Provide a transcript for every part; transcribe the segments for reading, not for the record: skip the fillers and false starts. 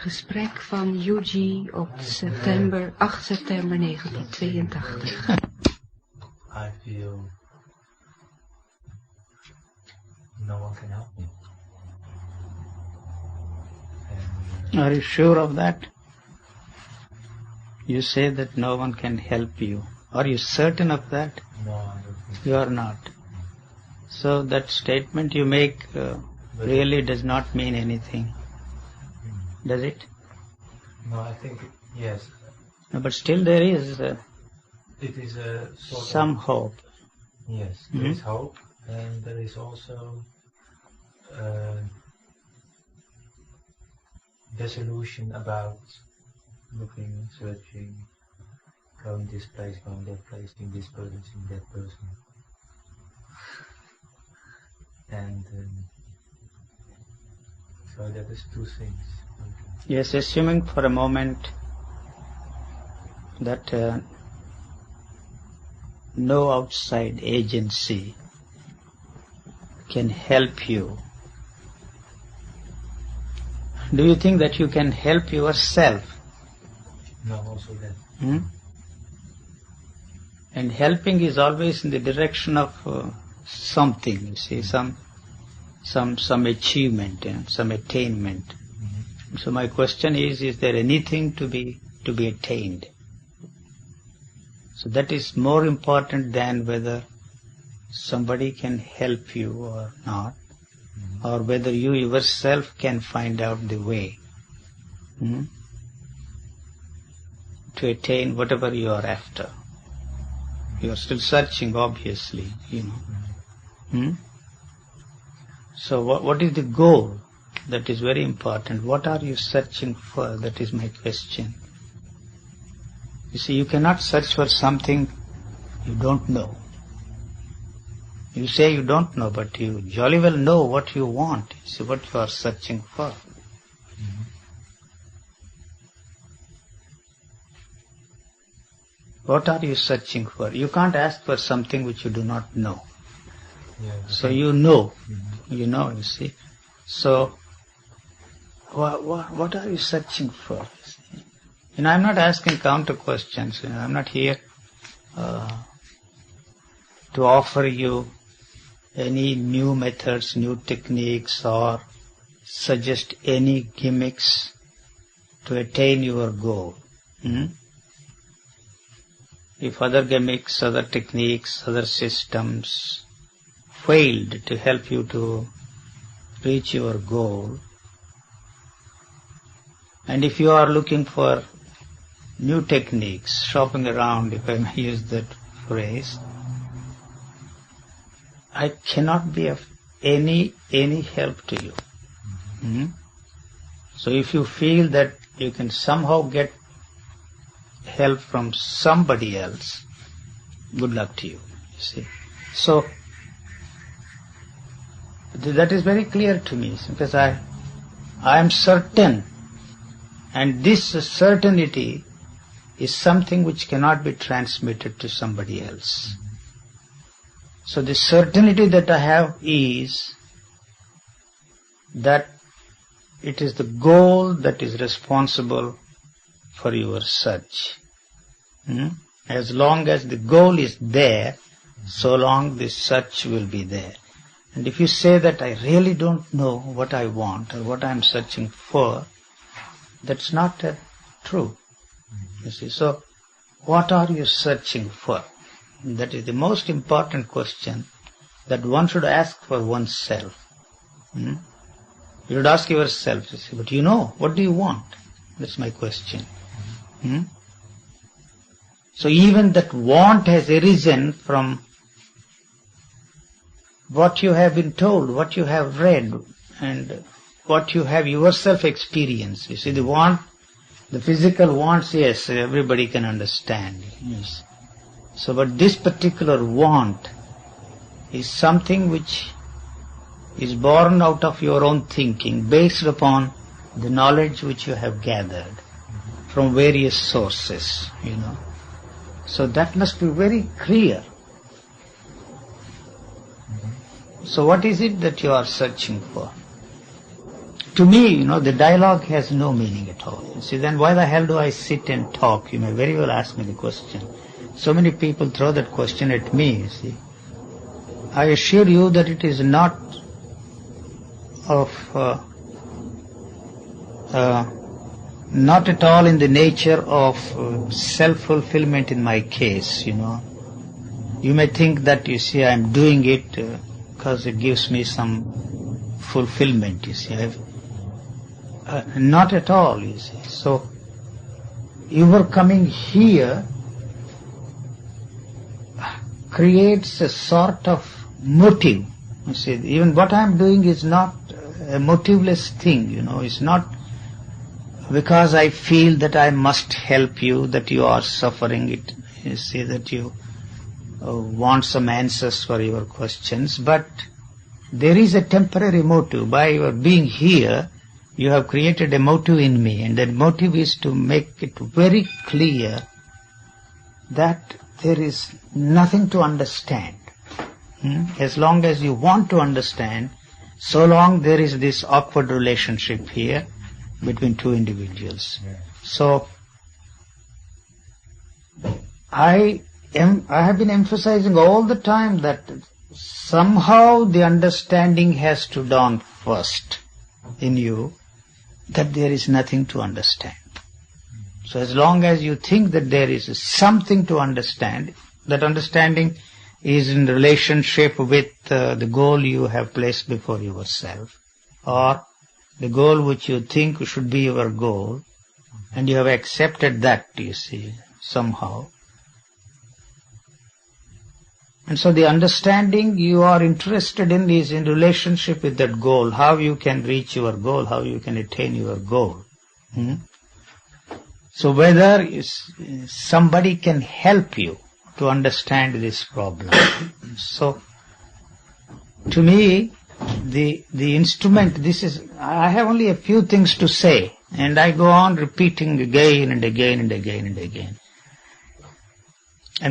Gesprek van U.G. op 8 september 1982. I feel no one can help me. Are you sure of that? You say that no one can help you. Are you certain of that? No, I don't think You are not. So that statement you make really does not mean anything. Does it? No, I think, yes. No, but still there is It is a sort some of, hope. yes, there is hope, and there is also dissolution about looking, searching, going this place, going that place, seeing this person, seeing that person. And so that is two things. Yes, assuming for a moment that no outside agency can help you. Do you think that you can help yourself? No, also that. And helping is always in the direction of something, you see, some achievement and some attainment. So my question is there anything to be attained? So that is more important than whether somebody can help you or not, or whether you yourself can find out the way to attain whatever you are after. You are still searching, obviously, So what is the goal? That is very important. What are you searching for? That is my question. You see, you cannot search for something you don't know. You say you don't know, but you jolly well know what you want. You see what you are searching for. What are you searching for? You can't ask for something which you do not know. So you know, you see. So, what are you searching for? I'm not asking counter questions. I'm not here to offer you any new methods, new techniques, or suggest any gimmicks to attain your goal. If other gimmicks, other techniques, other systems failed to help you to reach your goal, and if you are looking for new techniques, shopping around, if I may use that phrase, I cannot be of any help to you. So if you feel that you can somehow get help from somebody else, good luck to you, you see. So that is very clear to me, because I am certain, and this certainty is something which cannot be transmitted to somebody else. So the certainty that I have is that it is the goal that is responsible for your search. As long as the goal is there, so long the search will be there. And if you say that I really don't know what I want or what I am searching for, that's not true. You see, so what are you searching for? That is the most important question that one should ask for oneself. You should ask yourself, you see, but what do you want? That's my question. So even that want has arisen from what you have been told, what you have read, and what you have yourself experienced. You see, the want, the physical wants, yes, everybody can understand. Yes. So, but this particular want is something which is born out of your own thinking, based upon the knowledge which you have gathered from various sources, So that must be very clear. So what is it that you are searching for? to me, the dialogue has no meaning at all. You see, then why the hell do I sit and talk? You may very well ask me the question. So many people throw that question at me, you see. I assure you that it is not of, not at all in the nature of self-fulfillment in my case, You may think that, you see, I am doing it because it gives me some fulfillment, you see. Not at all, you see. So, you were coming here creates a sort of motive. You see, even what I am doing is not a motiveless thing, It's not because I feel that I must help you, that you are suffering it. You see, that you want some answers for your questions, but there is a temporary motive. By your being here, you have created a motive in me, and that motive is to make it very clear that there is nothing to understand. As long as you want to understand, so long there is this awkward relationship here between two individuals. So, I have been emphasizing all the time that somehow the understanding has to dawn first in you that there is nothing to understand. So as long as you think that there is something to understand, that understanding is in relationship with the goal you have placed before yourself, or the goal which you think should be your goal, and you have accepted that, you see, somehow. And so the understanding you are interested in is in relationship with that goal, how you can reach your goal, how you can attain your goal. So whether somebody can help you to understand this problem. So to me, the instrument, I have only a few things to say, and I go on repeating again and again and again and again.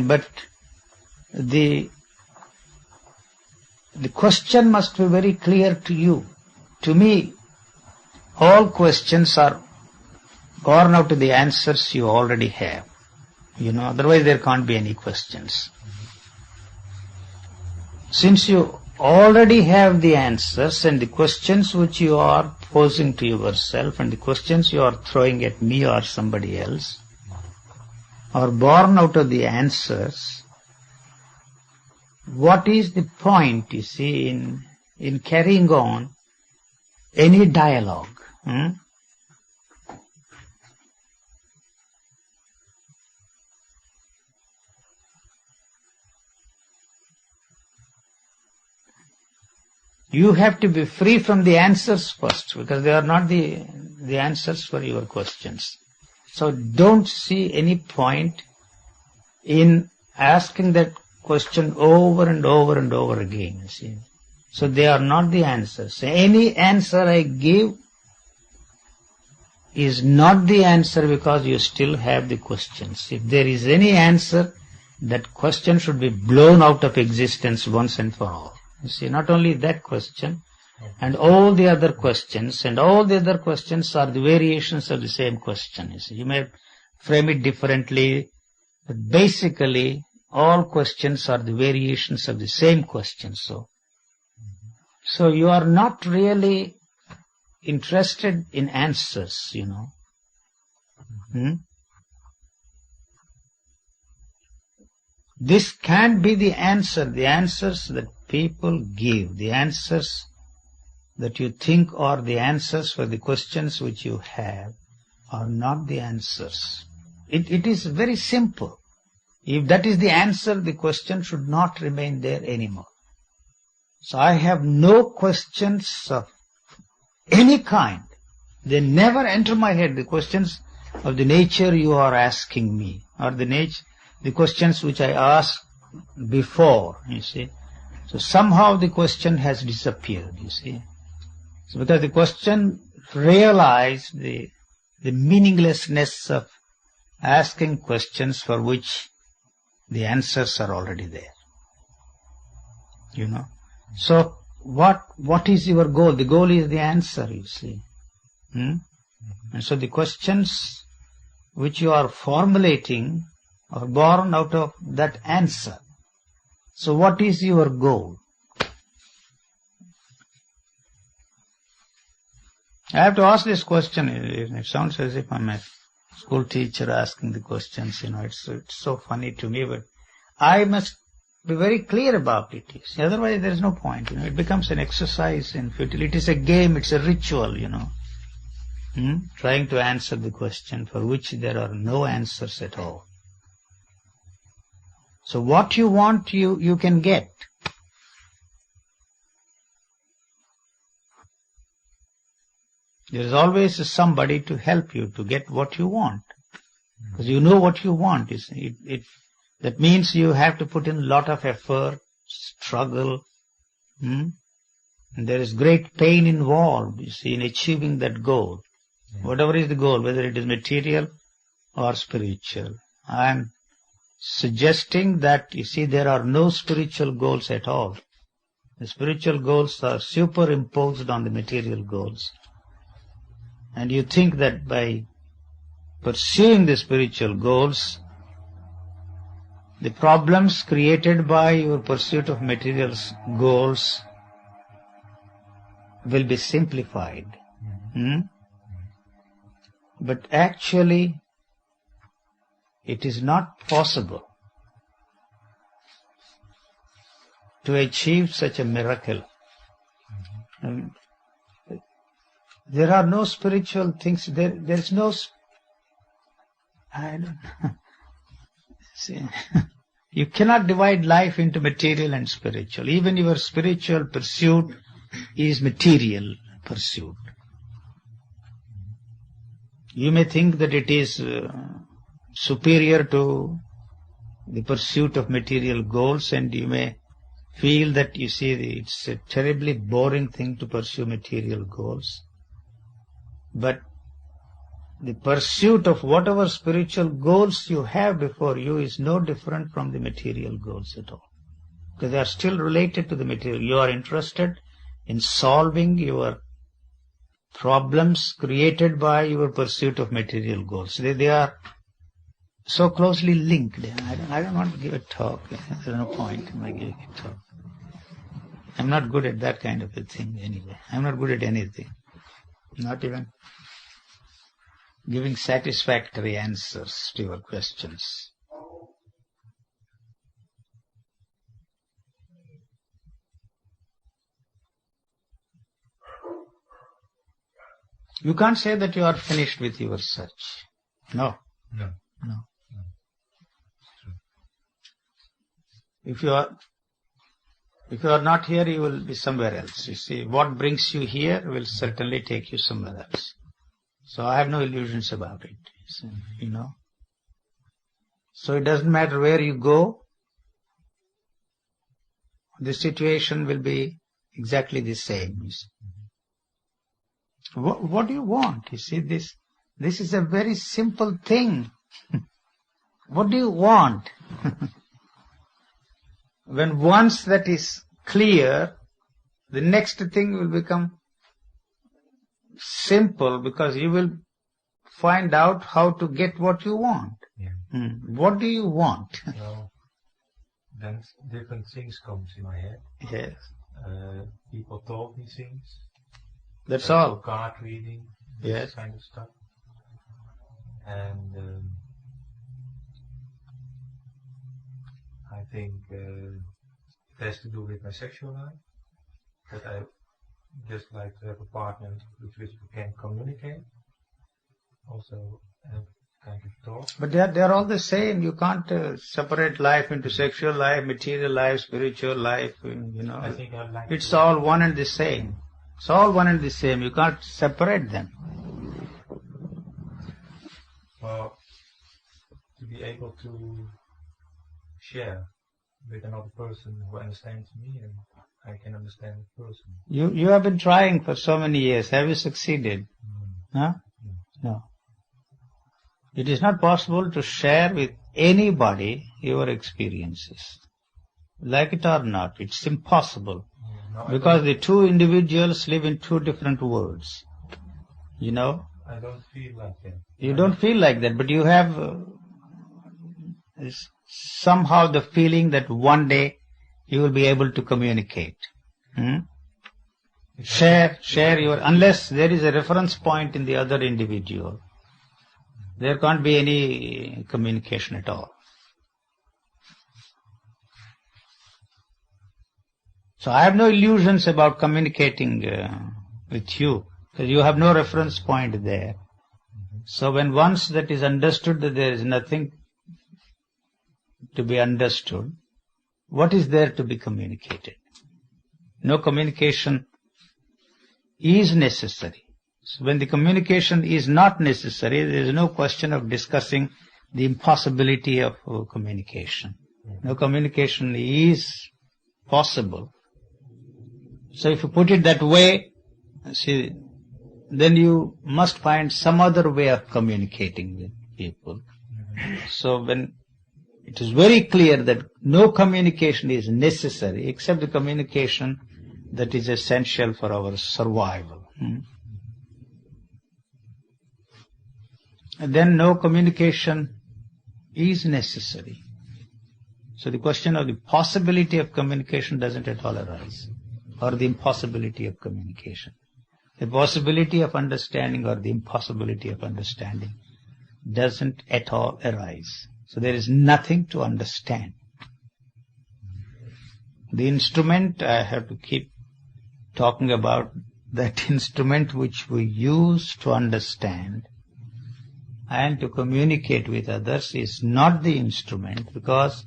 But the question must be very clear to you. To me, all questions are born out of the answers you already have. Otherwise there can't be any questions. Since you already have the answers, and the questions which you are posing to yourself and the questions you are throwing at me or somebody else are born out of the answers, what is the point, you see, in carrying on any dialogue? You have to be free from the answers first, because they are not the answers for your questions. So don't see any point in asking that question over and over and over again, you see. So they are not the answers. Any answer I give is not the answer because you still have the questions. If there is any answer, that question should be blown out of existence once and for all. You see, not only that question, and all the other questions, and all the other questions are the variations of the same question. You see, you may frame it differently, but basically all questions are the variations of the same question. So you are not really interested in answers, This can't be the answers that people give, the answers that you think are the answers for the questions which you have are not the answers. It is very simple. If that is the answer, the question should not remain there anymore. So I have no questions of any kind. They never enter my head, the questions of the nature you are asking me, or the questions which I asked before, you see. So somehow the question has disappeared, you see. So because the question realized the meaninglessness of asking questions for which the answers are already there. So what is your goal? The goal is the answer, you see. And so the questions which you are formulating are born out of that answer. So what is your goal? I have to ask this question. It sounds as if I'm a school teacher asking the questions. It's so funny to me, but I must be very clear about it. Otherwise, there is no point. It becomes an exercise in futility. It is a game. It's a ritual. Trying to answer the question for which there are no answers at all. So what you want, you can get. There is always somebody to help you to get what you want. Because you know what you want. That means you have to put in a lot of effort, struggle. And there is great pain involved, in achieving that goal. Whatever is the goal, whether it is material or spiritual. I am suggesting that, there are no spiritual goals at all. The spiritual goals are superimposed on the material goals. And you think that by pursuing the spiritual goals, the problems created by your pursuit of material goals will be simplified. But actually, it is not possible to achieve such a miracle. There are no spiritual things. There's no. I don't know. See, you cannot divide life into material and spiritual. Even your spiritual pursuit is material pursuit. You may think that it is superior to the pursuit of material goals, and you may feel that, it's a terribly boring thing to pursue material goals. But the pursuit of whatever spiritual goals you have before you is no different from the material goals at all. Because they are still related to the material. You are interested in solving your problems created by your pursuit of material goals. They are so closely linked. I don't want to give a talk. There's no point in my giving a talk. I'm not good at that kind of a thing anyway. I'm not good at anything. Not even giving satisfactory answers to your questions. You can't say that you are finished with your search. No. If you are not here, you will be somewhere else. What brings you here will certainly take you somewhere else. So I have no illusions about it, So it doesn't matter where you go, the situation will be exactly the same. What do you want? This is a very simple thing. What do you want? When once that is clear, the next thing will become simple, because you will find out how to get what you want. What do you want? Well, then different things come in my head. Yes. People told me things. That's all. Card reading, this kind of stuff. And I think it has to do with my sexual life. That I just like to have a partner with which we can communicate. Also have kind of talk. But they are all the same. You can't separate life into sexual life, material life, spiritual life. I think I like it's all one and the same. It's all one and the same. You can't separate them. Well, to be able to share with another person who understands me and I can understand the person. You have been trying for so many years. Have you succeeded? Huh? No. It is not possible to share with anybody your experiences. Like it or not, it's impossible. Because the two individuals live in two different worlds. You know? I don't feel like that. You don't feel like that, but you have somehow the feeling that one day you will be able to communicate. Share your, unless there is a reference point in the other individual, there can't be any communication at all. So I have no illusions about communicating with you, because you have no reference point there. So when once that is understood that there is nothing to be understood, what is there to be communicated? No communication is necessary. So when the communication is not necessary, there is no question of discussing the impossibility of communication. No communication is possible. So if you put it that way, see, then you must find some other way of communicating with people. So when it is very clear that no communication is necessary except the communication that is essential for our survival. And then no communication is necessary. So the question of the possibility of communication doesn't at all arise, or the impossibility of communication. The possibility of understanding or the impossibility of understanding doesn't at all arise. So there is nothing to understand. The instrument, I have to keep talking about that instrument which we use to understand and to communicate with others is not the instrument, because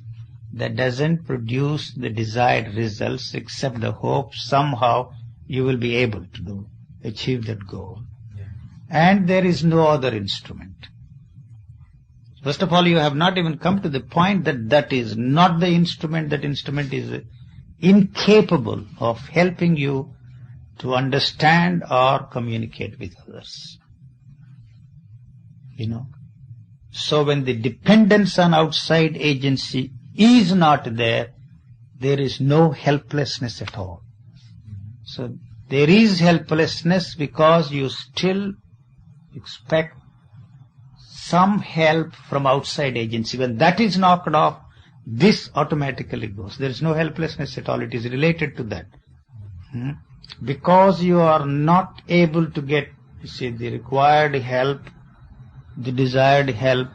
that doesn't produce the desired results except the hope somehow you will be able to achieve that goal. And there is no other instrument. First of all, you have not even come to the point that that is not the instrument. That instrument is incapable of helping you to understand or communicate with others. You know. So when the dependence on outside agency is not there, there is no helplessness at all. So there is helplessness because you still expect some help from outside agency. When that is knocked off, this automatically goes. There is no helplessness at all. It is related to that. Because you are not able to get, you see, the required help, the desired help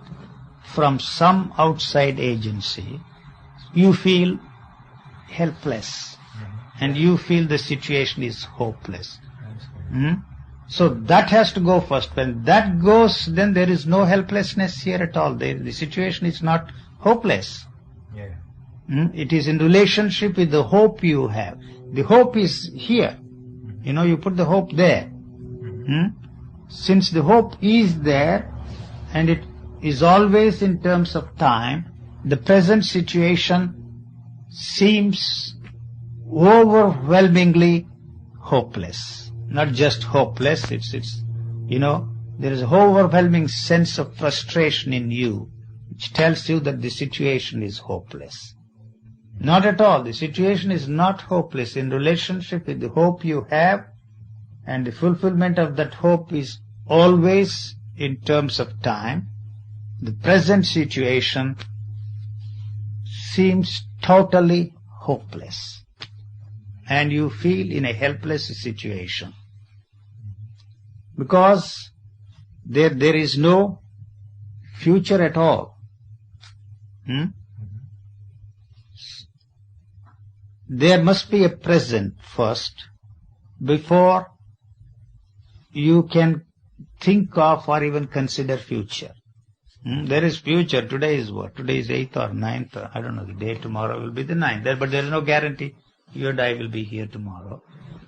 from some outside agency, you feel helpless. And you feel the situation is hopeless. So that has to go first. When that goes, then there is no helplessness here at all. The situation is not hopeless. It is in relationship with the hope you have. The hope is here. You know, you put the hope there. Since the hope is there, and it is always in terms of time, the present situation seems overwhelmingly hopeless. Not just hopeless, it's you know, there is an overwhelming sense of frustration in you, which tells you that the situation is hopeless. Not at all. The situation is not hopeless. In relationship with the hope you have, and the fulfillment of that hope is always in terms of time, the present situation seems totally hopeless. And you feel in a helpless situation. Because there is no future at all. There must be a present first before you can think of or even consider future. There is future. Today is what? Today is 8th or 9th. I don't know the day. Tomorrow will be the 9th. But there is no guarantee you and I will be here tomorrow.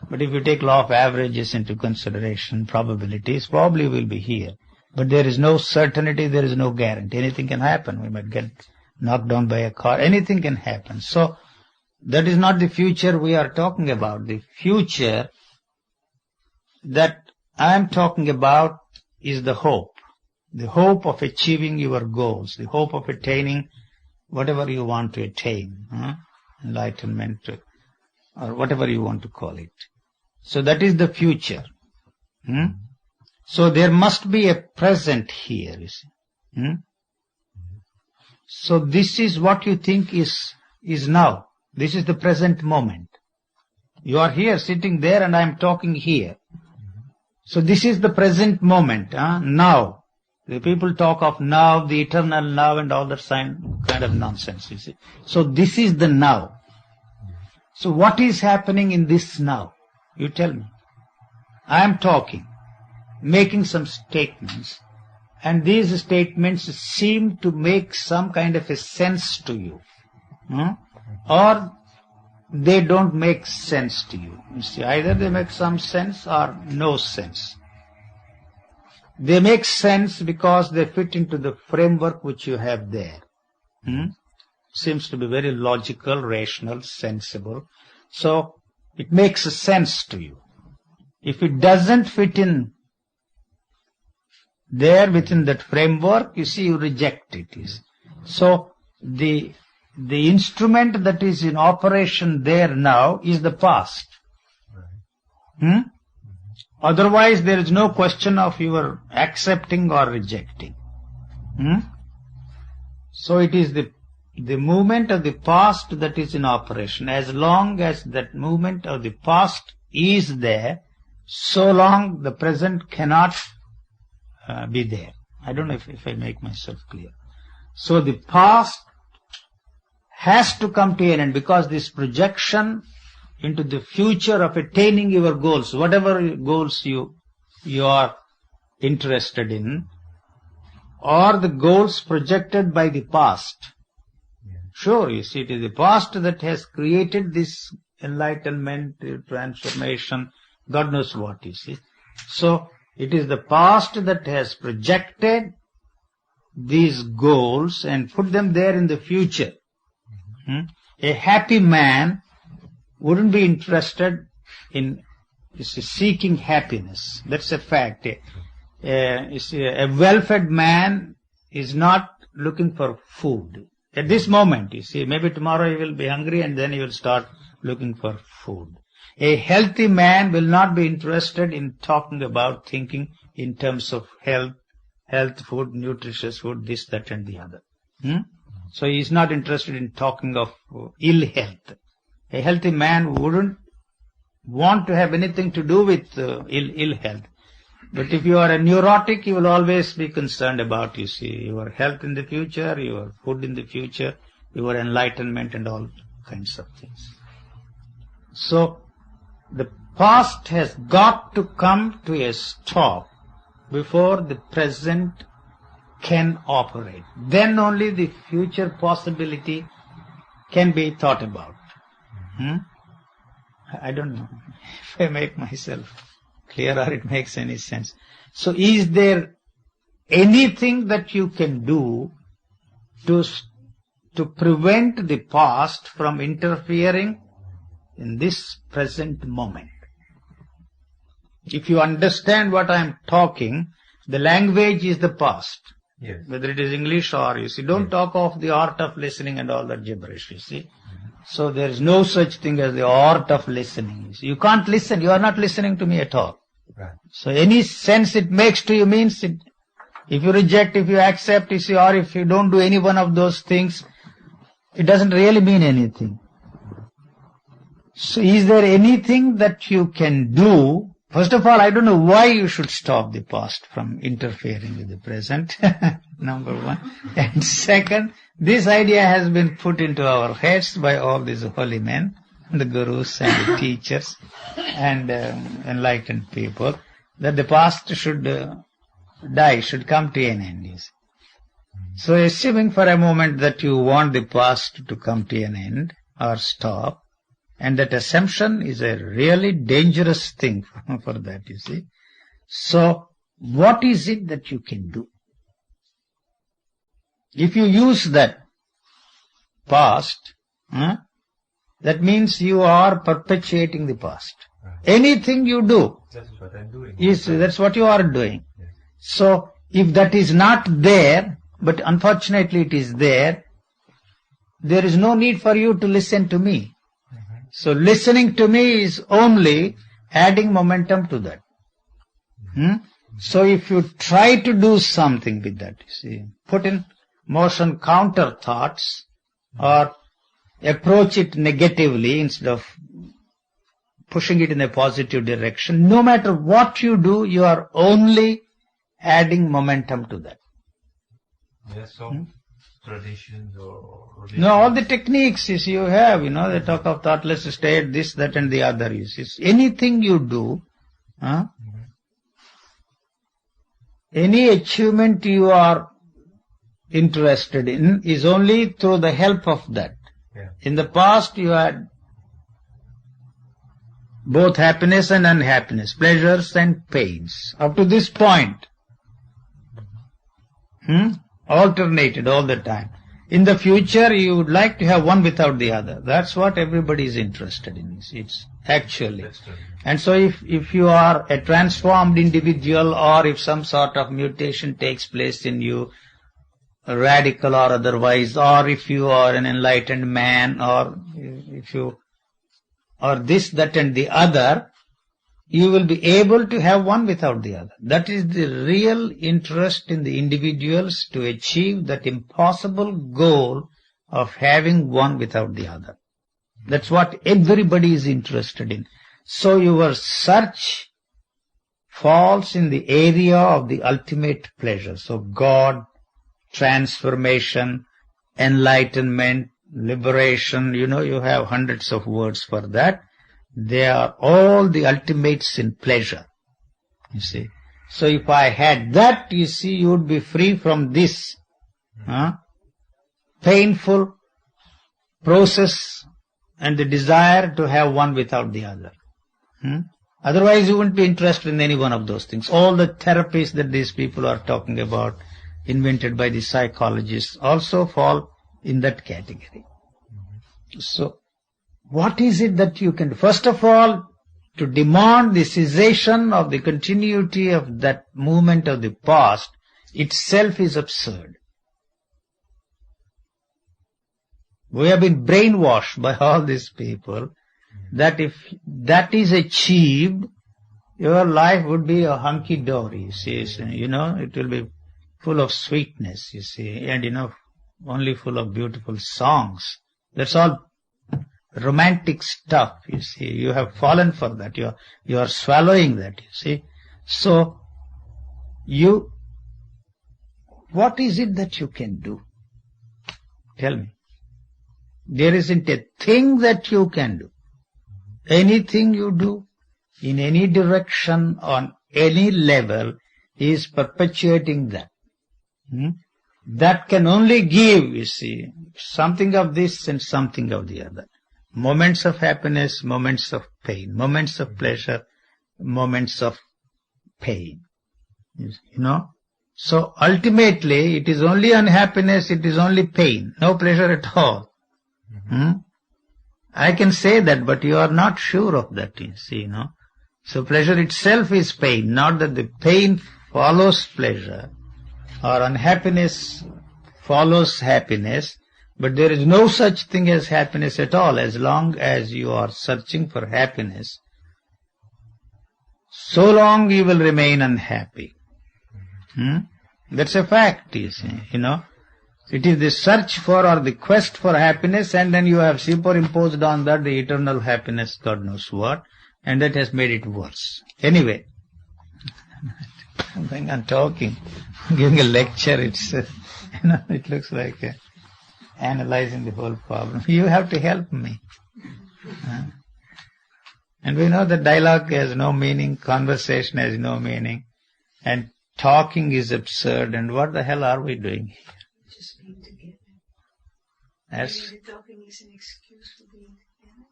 But if you take law of averages into consideration, probabilities, probably will be here. But there is no certainty, there is no guarantee. Anything can happen. We might get knocked down by a car. Anything can happen. So that is not the future we are talking about. The future that I am talking about is the hope. The hope of achieving your goals. The hope of attaining whatever you want to attain. Enlightenment, or whatever you want to call it. So that is the future. So there must be a present here, you see. So this is what you think is now. This is the present moment. You are here sitting there and I am talking here. So this is the present moment, now. The people talk of now, the eternal now and all that kind of nonsense, you see. So this is the now. So what is happening in this now? You tell me. I am talking, making some statements, and these statements seem to make some kind of a sense to you. Or they don't make sense to you. You see, either they make some sense or no sense. They make sense because they fit into the framework which you have there. Seems to be very logical, rational, sensible. So it makes a sense to you. If it doesn't fit in there within that framework, you see, you reject it. So the instrument that is in operation there now is the past. Otherwise, there is no question of your accepting or rejecting. So it is the movement of the past that is in operation. As long as that movement of the past is there, so long the present cannot be there. I don't know if I make myself clear. So the past has to come to an end, because this projection into the future of attaining your goals, whatever goals you are interested in, or the goals projected by the past. Sure, you see, it is the past that has created this enlightenment, transformation, God knows what, you see. So it is the past that has projected these goals and put them there in the future. A happy man wouldn't be interested in seeking happiness. That's a fact. A well-fed man is not looking for food. At this moment, you see, maybe tomorrow he will be hungry and then he will start looking for food. A healthy man will not be interested in talking about thinking in terms of health, food, nutritious food, this, that and the other. So he is not interested in talking of ill health. A healthy man wouldn't want to have anything to do with ill health. But if you are a neurotic, you will always be concerned about, you see, your health in the future, your food in the future, your enlightenment and all kinds of things. So the past has got to come to a stop before the present can operate. Then only the future possibility can be thought about. I don't know if I make myself clear or it makes any sense. So is there anything that you can do to prevent the past from interfering in this present moment? If you understand what I am talking, the language is the past. Yes. Whether it is English or, you see, don't talk of the art of listening and all that gibberish, you see. So there is no such thing as the art of listening. You can't listen. You are not listening to me at all. Right. So any sense it makes to you means it. If you reject, if you accept, you see, or if you don't do any one of those things, it doesn't really mean anything. So is there anything that you can do? First of all, I don't know why you should stop the past from interfering with the present, number one. And second, this idea has been put into our heads by all these holy men, the gurus and the teachers and enlightened people, that the past should die, should come to an end. So assuming for a moment that you want the past to come to an end or stop, and that assumption is a really dangerous thing for that, you see. So what is it that you can do? If you use that past, that means you are perpetuating the past. Right. Anything you do, that's what I'm doing. That's what you are doing. Yes. So if that is not there, but unfortunately it is there is no need for you to listen to me. So listening to me is only adding momentum to that. So if you try to do something with that, you see, put in motion counter thoughts or approach it negatively instead of pushing it in a positive direction, no matter what you do, you are only adding momentum to that. Yes, some traditions or religions. No, all the techniques is you have, they talk of thoughtless state, this, that and the other. Is anything you do, any achievement you are interested in is only through the help of that. Yeah. In the past you had both happiness and unhappiness, pleasures and pains. Up to this point, alternated all the time. In the future, you would like to have one without the other. That's what everybody is interested in. It's actually. And so if you are a transformed individual, or if some sort of mutation takes place in you, radical or otherwise, or if you are an enlightened man, or if you or this, that and the other, you will be able to have one without the other. That is the real interest in the individuals, to achieve that impossible goal of having one without the other. That's what everybody is interested in. So your search falls in the area of the ultimate pleasure. So God, transformation, enlightenment, liberation, you have hundreds of words for that. They are all the ultimates in pleasure, you see. So if I had that, you see, you would be free from this painful process and the desire to have one without the other. Otherwise you wouldn't be interested in any one of those things. All the therapies that these people are talking about, invented by the psychologists, also fall in that category. So, what is it that you can do? First of all, to demand the cessation of the continuity of that movement of the past itself is absurd. We have been brainwashed by all these people that if that is achieved, your life would be a hunky-dory, you see, it will be full of sweetness, you see, and only full of beautiful songs. That's all romantic stuff, you see. You have fallen for that. You are swallowing that, you see. So, what is it that you can do? Tell me. There isn't a thing that you can do. Anything you do, in any direction, on any level, is perpetuating that. That can only give, you see, something of this and something of the other. Moments of happiness, moments of pain, moments of pleasure, moments of pain. So ultimately it is only unhappiness, it is only pain, no pleasure at all. I can say that, but you are not sure of that, you see, So pleasure itself is pain, not that the pain follows pleasure, or unhappiness follows happiness, but there is no such thing as happiness at all. As long as you are searching for happiness, so long you will remain unhappy. That's a fact, you see, It is the search for or the quest for happiness, and then you have superimposed on that the eternal happiness, God knows what, and that has made it worse. Anyway, I'm talking, giving a lecture, it's, it looks like analyzing the whole problem. You have to help me. And we know that dialogue has no meaning, conversation has no meaning, and talking is absurd, and what the hell are we doing here? Just being together. Yes. Maybe talking is an excuse for being together.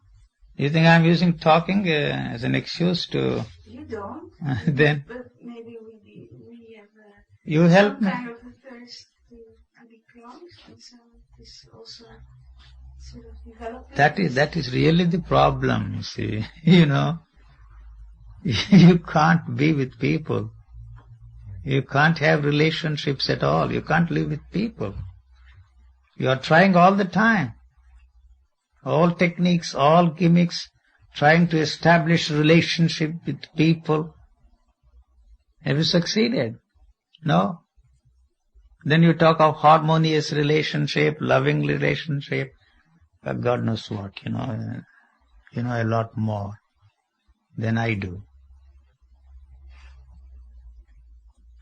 You think I'm using talking as an excuse to... You don't. Then... But maybe we have you help some me. kind of a thirst to be close, and so this also sort of developing. That is really the problem, you see. You can't be with people. You can't have relationships at all. You can't live with people. You are trying all the time. All techniques, all gimmicks, trying to establish relationship with people. Have you succeeded? No. Then you talk of harmonious relationship, loving relationship. But God knows what, you know a lot more than I do.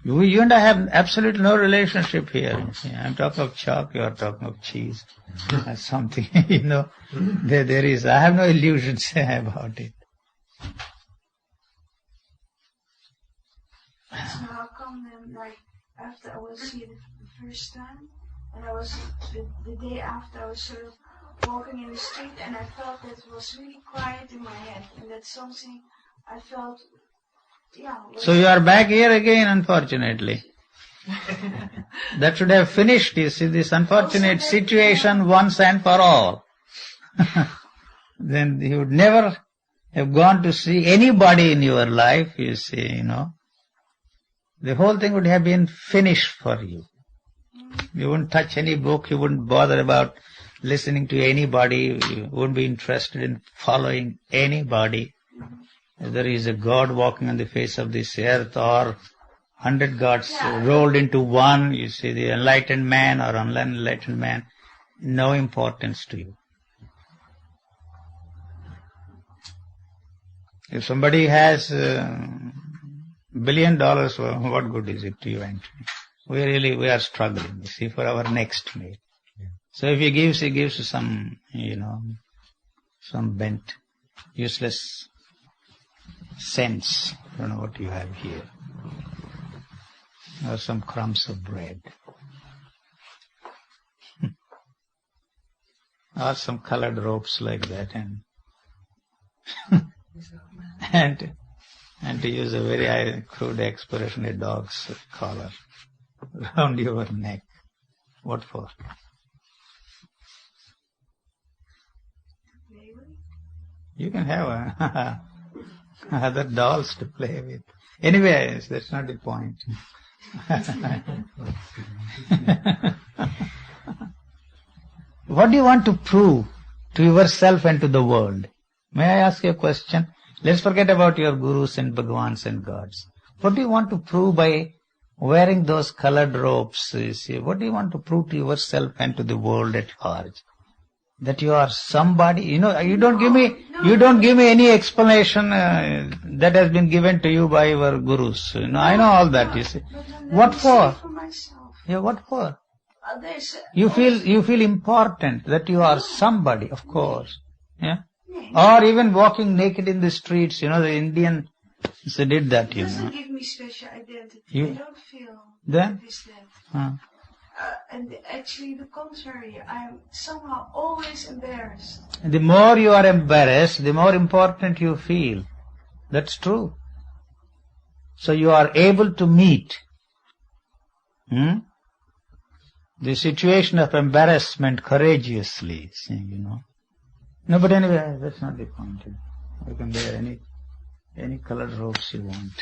You and I have absolutely no relationship here. I'm talking of chalk, you are talking of cheese. That's something, there is. I have no illusions about it. So how come then, like, after I was here the first time, and I was, the day after, I was sort of walking in the street, and I felt that it was really quiet in my head, and that's something I felt, So you are back here again, unfortunately. That should have finished, you see, this unfortunate situation once and for all. Then you would never have gone to see anybody in your life, you see, The whole thing would have been finished for you. You wouldn't touch any book, you wouldn't bother about listening to anybody, you wouldn't be interested in following anybody. Whether he is a God walking on the face of this earth or 100 gods rolled into one, you see, the enlightened man or unenlightened man, no importance to you. If somebody has $1 billion, what good is it to you and to me? We are struggling, you see, for our next meal. Yeah. So if he gives some, some bent, useless cents. I don't know what you have here. Or some crumbs of bread. Or some colored ropes like that, and to use a very crude expression, a dog's collar around your neck. What for? You can have other dolls to play with. Anyway, that's not the point. What do you want to prove to yourself and to the world? May I ask you a question? Let's forget about your gurus and bhagwans and gods. What do you want to prove by wearing those colored robes? You see? What do you want to prove to yourself and to the world at large? That you are somebody, you don't give me any explanation that has been given to you by your gurus. I know all that, you see. What for? Yeah, what for? You feel important that you are somebody, of course. Yeah? Or even walking naked in the streets, the Indians did that, It doesn't give me special identity. I don't feel then? This, that. And actually the contrary, I'm somehow always embarrassed. The more you are embarrassed, the more important you feel. That's true. So you are able to meet the situation of embarrassment courageously, No, but anyway, that's not the point. You can wear any colored robes you want.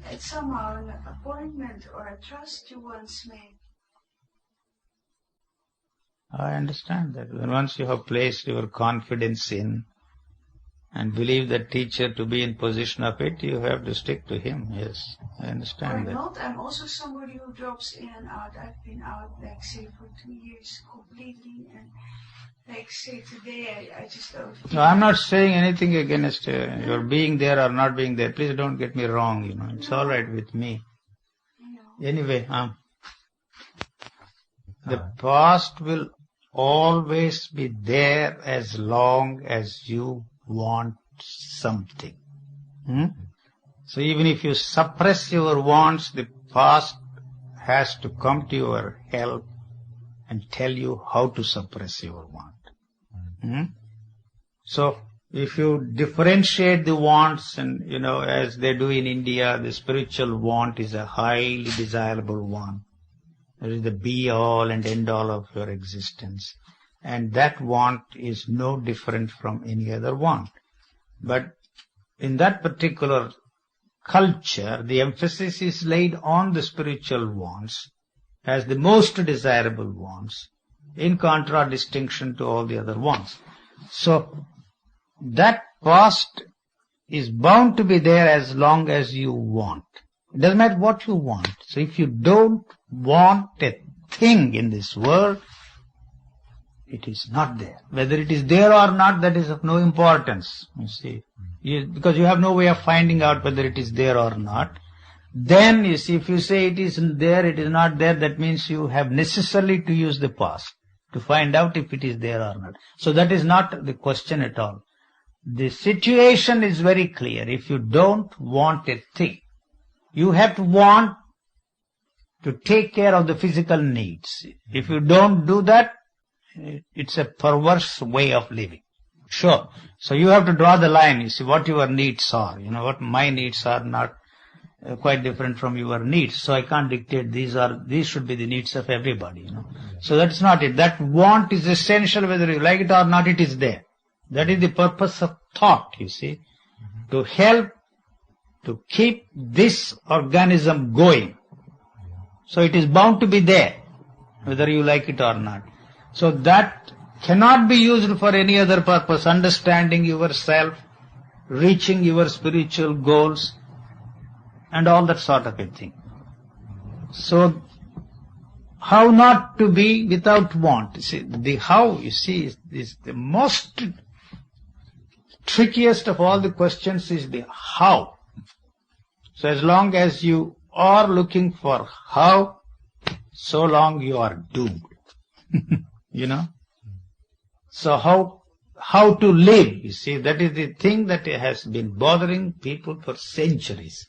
It's somehow an appointment or a trust you once made. I understand that. Once you have placed your confidence in and believe that teacher to be in position of it, you have to stick to him. Yes, I understand that. Not. I'm also somebody who drops in and out. I've been out, say, for 2 years completely, and say today, I just don't. No, I'm not saying anything against your being there or not being there. Please don't get me wrong. It's all right with me. Anyway, the past will always be there as long as you want something. So even if you suppress your wants, the past has to come to your help and tell you how to suppress your want. So if you differentiate the wants, and as they do in India, the spiritual want is a highly desirable one. It is the be-all and end-all of your existence. And that want is no different from any other want. But in that particular culture, the emphasis is laid on the spiritual wants as the most desirable wants, in contradistinction to all the other wants. So that past is bound to be there as long as you want. It doesn't matter what you want. So if you don't want a thing in this world, it is not there. Whether it is there or not, that is of no importance, you see. Because you have no way of finding out whether it is there or not. Then, you see, if you say it is there, it is not there, that means you have necessarily to use the past to find out if it is there or not. So that is not the question at all. The situation is very clear. If you don't want a thing, you have to want to take care of the physical needs. If you don't do that, it's a perverse way of living. Sure. So you have to draw the line, you see, what your needs are. You know, what my needs are not quite different from your needs. So I can't dictate these should be the needs of everybody, you know. So that's not it. That want is essential, whether you like it or not, it is there. That is the purpose of thought, you see, to help to keep this organism going. So it is bound to be there, whether you like it or not. So that cannot be used for any other purpose, understanding yourself, reaching your spiritual goals, and all that sort of a thing. So, how not to be without want? You see, the how, you see, is the most trickiest of all the questions is the how. So as long as you are looking for how, so long you are doomed. You know? So how to live, you see, that is the thing that has been bothering people for centuries.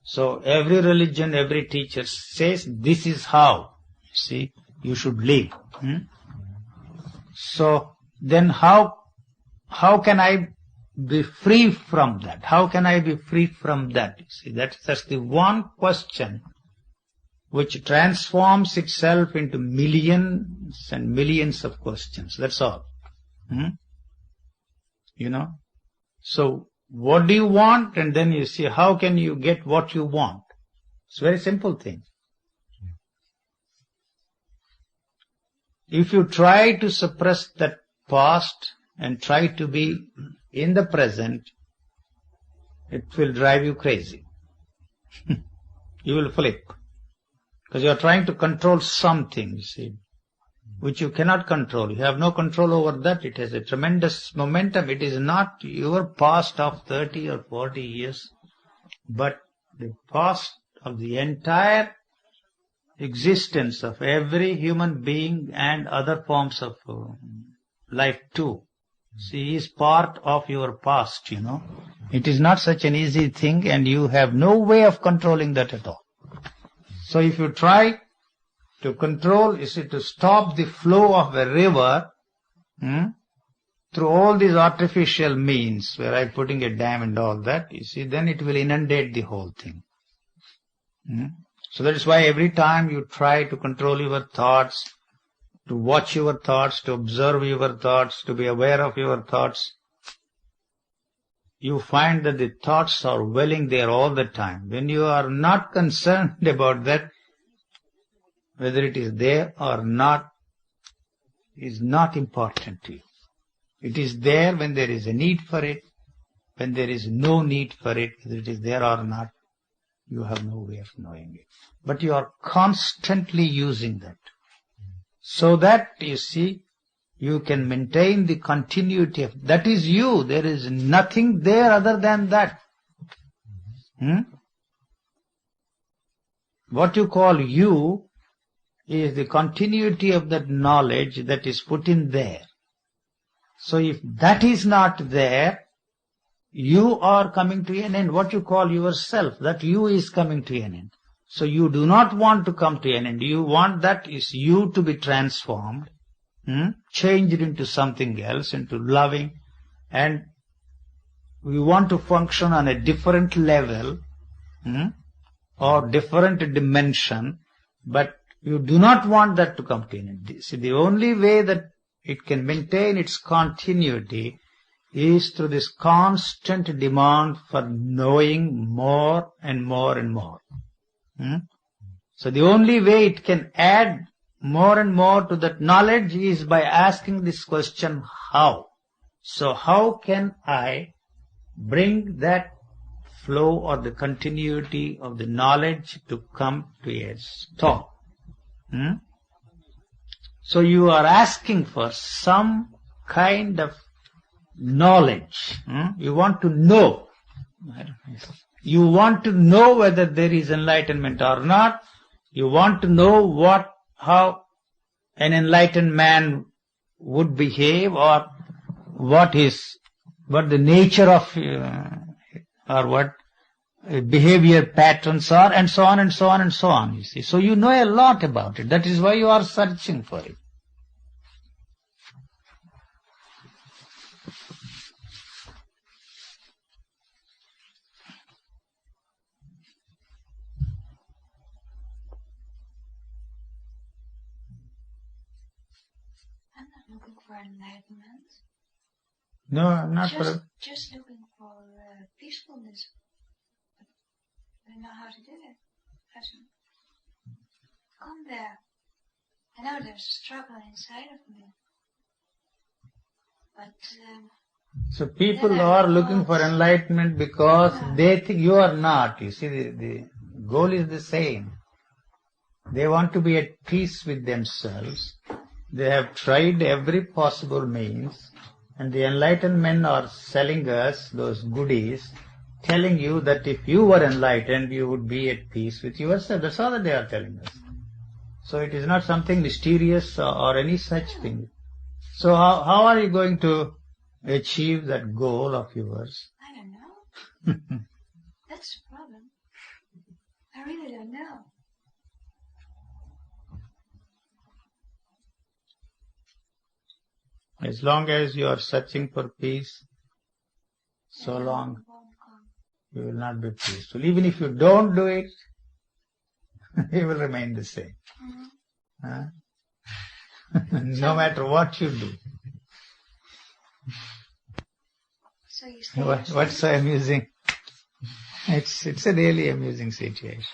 So every religion, every teacher says this is how, you see, you should live. So then how can I be free from that? How can I be free from that? You see, that's the one question which transforms itself into millions and millions of questions. That's all. You know? So, what do you want? And then you see, how can you get what you want? It's a very simple thing. If you try to suppress that past and try to be in the present, it will drive you crazy. You will flip. Because you are trying to control something, you see, which you cannot control. You have no control over that. It has a tremendous momentum. It is not your past of 30 or 40 years, but the past of the entire existence of every human being and other forms of life too. See, is part of your past, you know. It is not such an easy thing, and you have no way of controlling that at all. So if you try to control, you see, to stop the flow of a river through all these artificial means, where I'm putting a dam and all that, you see, then it will inundate the whole thing. So that is why every time you try to control your thoughts, to watch your thoughts, to observe your thoughts, to be aware of your thoughts, you find that the thoughts are welling there all the time. When you are not concerned about that, whether it is there or not, is not important to you. It is there when there is a need for it. When there is no need for it, whether it is there or not, you have no way of knowing it. But you are constantly using that. So that, you see, you can maintain the continuity of, that is you. There is nothing there other than that. What you call you is the continuity of that knowledge that is put in there. So if that is not there, you are coming to an end. What you call yourself, that you is coming to an end. So you do not want to come to an end. You want that is you to be transformed, changed into something else, into loving, and we want to function on a different level, or different dimension, but you do not want that to come to an end. See, the only way that it can maintain its continuity is through this constant demand for knowing more and more and more. So the only way it can add more and more to that knowledge is by asking this question, how? So how can I bring that flow or the continuity of the knowledge to come to a stop. So you are asking for some kind of knowledge. You want to know. You want to know whether there is enlightenment or not. You want to know how an enlightened man would behave, or what the nature of or what behavior patterns are, and so on and so on and so on, you see. So you know a lot about it. That is why you are searching for it. I'm not looking for enlightenment. No, I'm not just looking for peacefulness. I don't know how to do it. How to come there. I know there's a struggle inside of me. But so people are looking for enlightenment because they think you are not. You see, the goal is the same. They want to be at peace with themselves. They have tried every possible means, and the enlightened men are selling us those goodies, telling you that if you were enlightened, you would be at peace with yourself. That's all that they are telling us. So it is not something mysterious or any such thing. So how are you going to achieve that goal of yours? I don't know. That's the problem. I really don't know. As long as you are searching for peace, so long you will not be peaceful. Even if you don't do it, you will remain the same. No matter what you do. So you say What's so amusing? It's a really amusing situation.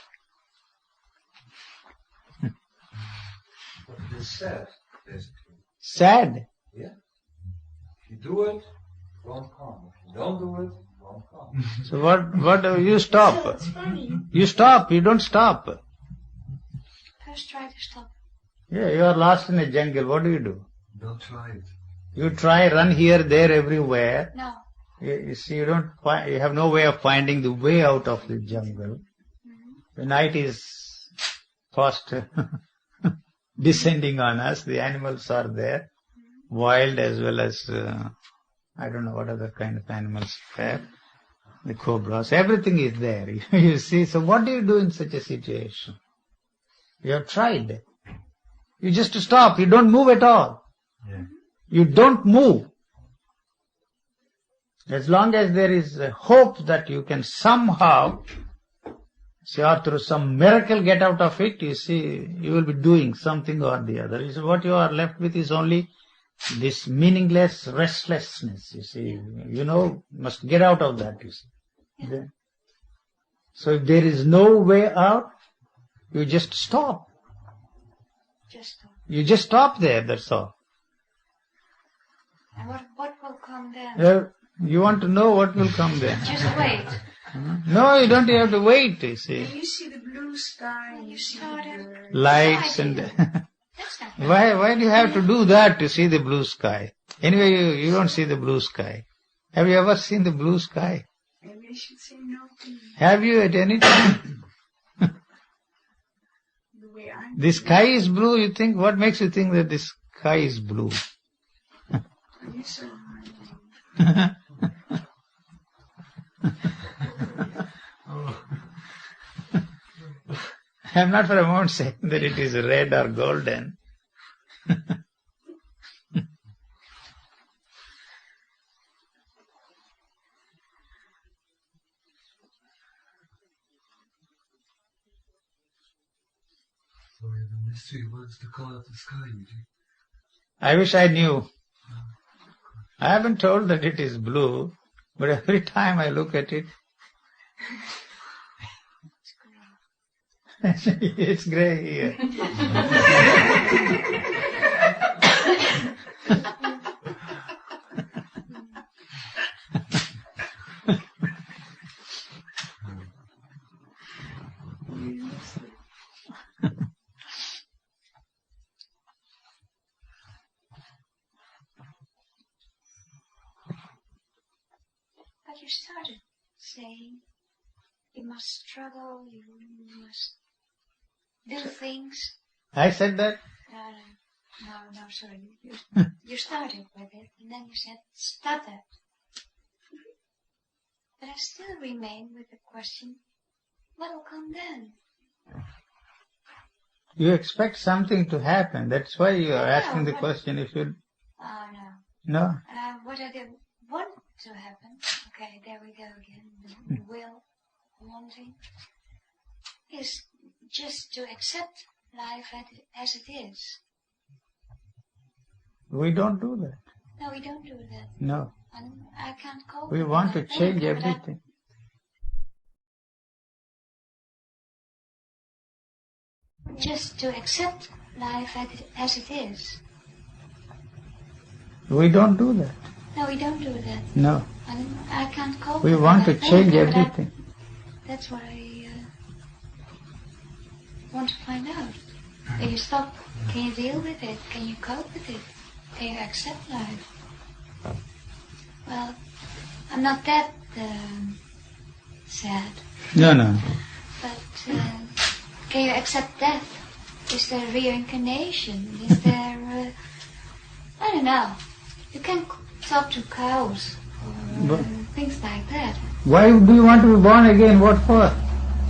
But it is sad, basically. Sad? Yeah. If you do it, it won't come. If you don't do it, it won't come. So what you stop? It's funny. You stop, you don't stop. First try to stop. Yeah, you are lost in a jungle. What do? Don't try it. You try, run here, there, everywhere. No. You see, you have no way of finding the way out of the jungle. The night is fast descending on us. The animals are there, wild as well as, I don't know what other kind of animals there. The cobras, everything is there. You see, so what do you do in such a situation? You have tried. You just stop. You don't move at all. Yeah. You don't move. As long as there is a hope that you can somehow, or through some miracle get out of it, you see, you will be doing something or the other. So what you are left with is only this meaningless restlessness, you see. Must get out of that, you see. Yeah. So if there is no way out, you just stop. Just stop. You just stop there, that's all. And what will come then? You want to know what will come then. Just wait. No, you don't have to wait, you see. You see the blue sky, you see the birds. Lights and... That's not Why do you have to do that to see the blue sky? Anyway, you don't see the blue sky. Have you ever seen the blue sky? Maybe I should say no to you. Have you at any time? The way I'm The sky is blue, you think? What makes you think that the sky is blue? Are you so hard? I'm not for a moment saying that it is red or golden. So the mystery, what's the color of the sky, U.G.? I wish I knew. I haven't told that it is blue, but every time I look at it, it's grey here. you missed it. But you started saying you must struggle, you must do things. I said that? No, sorry. You started with it, and then you said, stop that. But I still remain with the question, what will come then? You expect something to happen. That's why you are asking the question if you... No. No? What I did want to happen, okay, there we go again, the will, wanting, is just to accept life as it is. We don't do that. No, we don't do that. No. I can't cope We with want that. to change everything. Just to accept life as it is. We don't do that. No, we don't do that. No. I can't cope We with want to that. change everything. That's what I want to find out. Can you stop? Can you deal with it? Can you cope with it? Can you accept life? Well, I'm not that sad. No. But can you accept death? Is there reincarnation? Is there... I don't know. You can talk to cows or things like that. Why do you want to be born again? What for?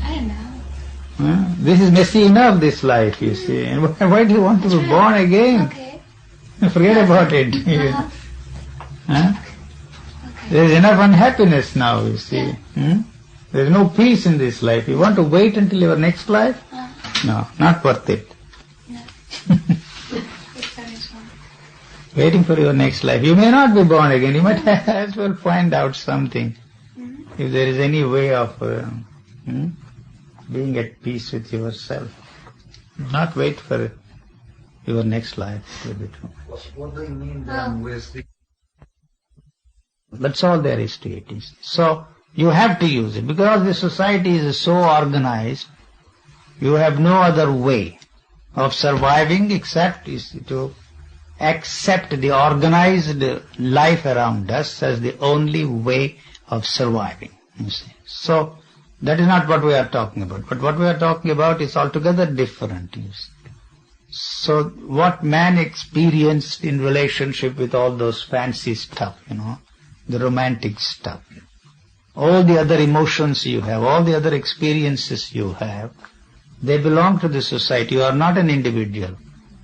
I don't know. This is messy enough, this life, you see. And why do you want to be born again? Okay. Forget about it. Okay. There's enough unhappiness now, you see. There's no peace in this life. You want to wait until your next life? No, not worth it. No. If there is one. Waiting for your next life. You may not be born again. You might as well find out something. If there is any way of being at peace with yourself. Not wait for your next life. What do you mean then with the... That's all there is to it. So, you have to use it. Because the society is so organized, you have no other way of surviving except to accept the organized life around us as the only way of surviving. You see. So, that is not what we are talking about. But what we are talking about is altogether different. You see. So, what man experienced in relationship with all those fancy stuff, the romantic stuff, all the other emotions you have, all the other experiences you have, they belong to the society. You are not an individual.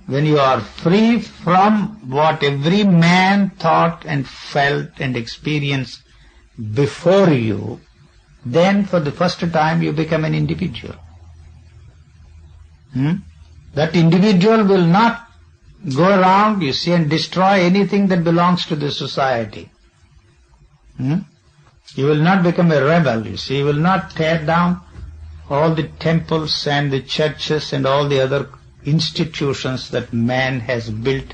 When you are free from what every man thought and felt and experienced before you, then for the first time you become an individual. That individual will not go around, you see, and destroy anything that belongs to the society. You will not become a rebel, you see. You will not tear down all the temples and the churches and all the other institutions that man has built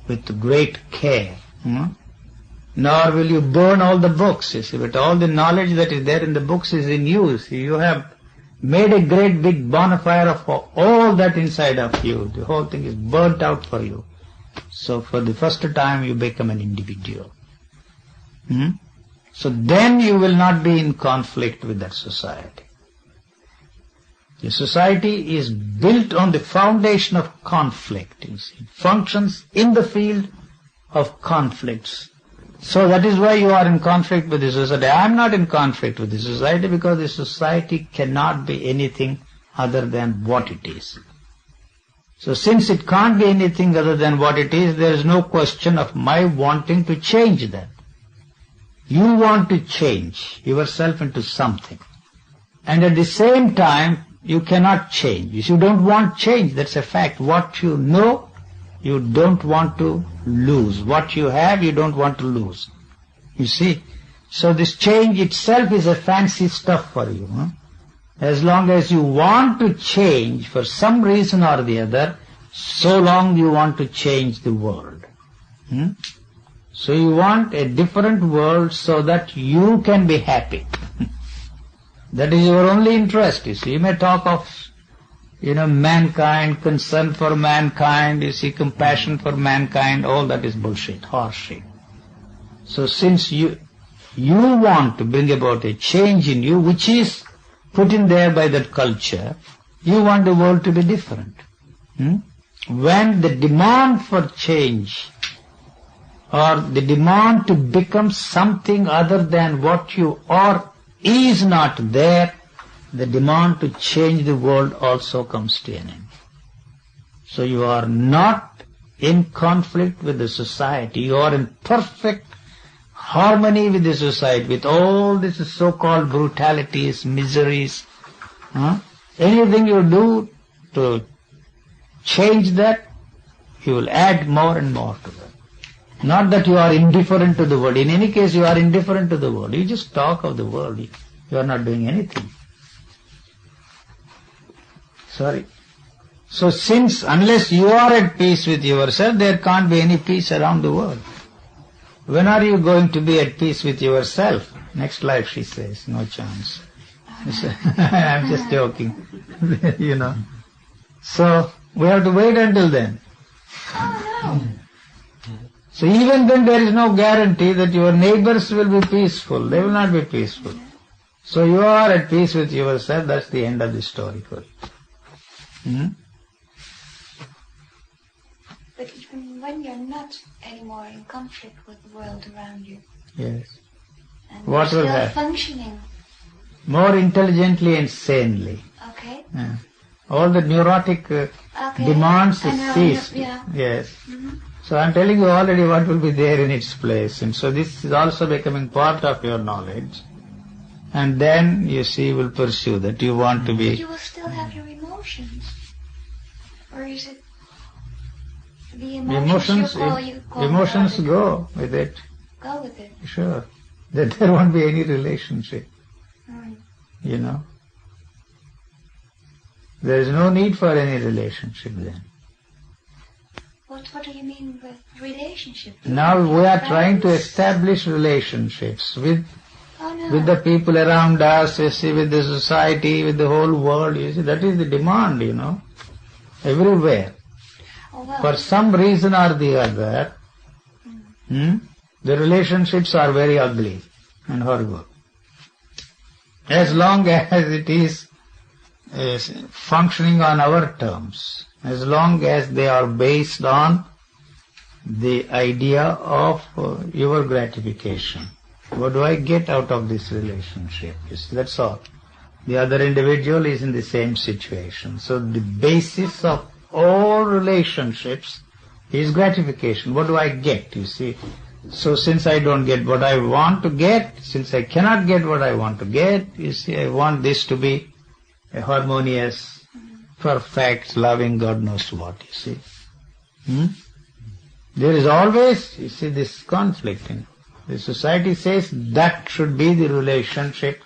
with great care. Nor will you burn all the books, you see. But all the knowledge that is there in the books is in you. See, you have made a great big bonfire of all that inside of you. The whole thing is burnt out for you. So for the first time you become an individual. So then you will not be in conflict with that society. The society is built on the foundation of conflict. You see. It functions in the field of conflicts. So that is why you are in conflict with the society. I am not in conflict with the society because the society cannot be anything other than what it is. So since it can't be anything other than what it is, there is no question of my wanting to change that. You want to change yourself into something. And at the same time, you cannot change. If you don't want change, that's a fact. What you know, you don't want to lose. What you have, you don't want to lose. You see? So this change itself is a fancy stuff for you. As long as you want to change for some reason or the other, so long you want to change the world. So you want a different world so that you can be happy. That is your only interest, you see. You may talk of, mankind, concern for mankind, you see, compassion for mankind, all that is bullshit, horse shit. So since you want to bring about a change in you, which is put in there by that culture, you want the world to be different. When the demand for change or the demand to become something other than what you are is not there, the demand to change the world also comes to an end. So you are not in conflict with the society, you are in perfect harmony with the society, with all these so-called brutalities, miseries. Anything you do to change that, you will add more and more to that. Not that you are indifferent to the world. In any case, you are indifferent to the world. You just talk of the world. You are not doing anything. Sorry. So unless you are at peace with yourself, there can't be any peace around the world. When are you going to be at peace with yourself? Next life, she says. No chance. I'm just joking. So, we have to wait until then. So even then there is no guarantee that your neighbors will be peaceful. They will not be peaceful. So you are at peace with yourself, that's the end of the story for you. But even when you're not anymore in conflict with the world around you, yes, and what you're will still happen? Functioning. More intelligently and sanely. Okay. Yeah. All the neurotic demands cease. Yeah. Yes. So I'm telling you already what will be there in its place. And so this is also becoming part of your knowledge. And then, you see, you will pursue that. You want to be... But you will still have your emotions. Or is it the emotions Emotions go with it. Go with it. Sure. That there won't be any relationship. There is no need for any relationship then. What do you mean with relationship? Now we are trying to establish relationships with the people around us, you see, with the society, with the whole world, you see, that is the demand, everywhere. For some reason or the other, the relationships are very ugly and horrible. As long as it is functioning on our terms, as long as they are based on the idea of your gratification. What do I get out of this relationship? You see, that's all. The other individual is in the same situation. So the basis of all relationships is gratification. What do I get, you see? So since I don't get what I want to get, since I cannot get what I want to get, you see, I want this to be a harmonious, perfect, loving, God knows what, you see. There is always, you see, this conflict. The society says that should be the relationship.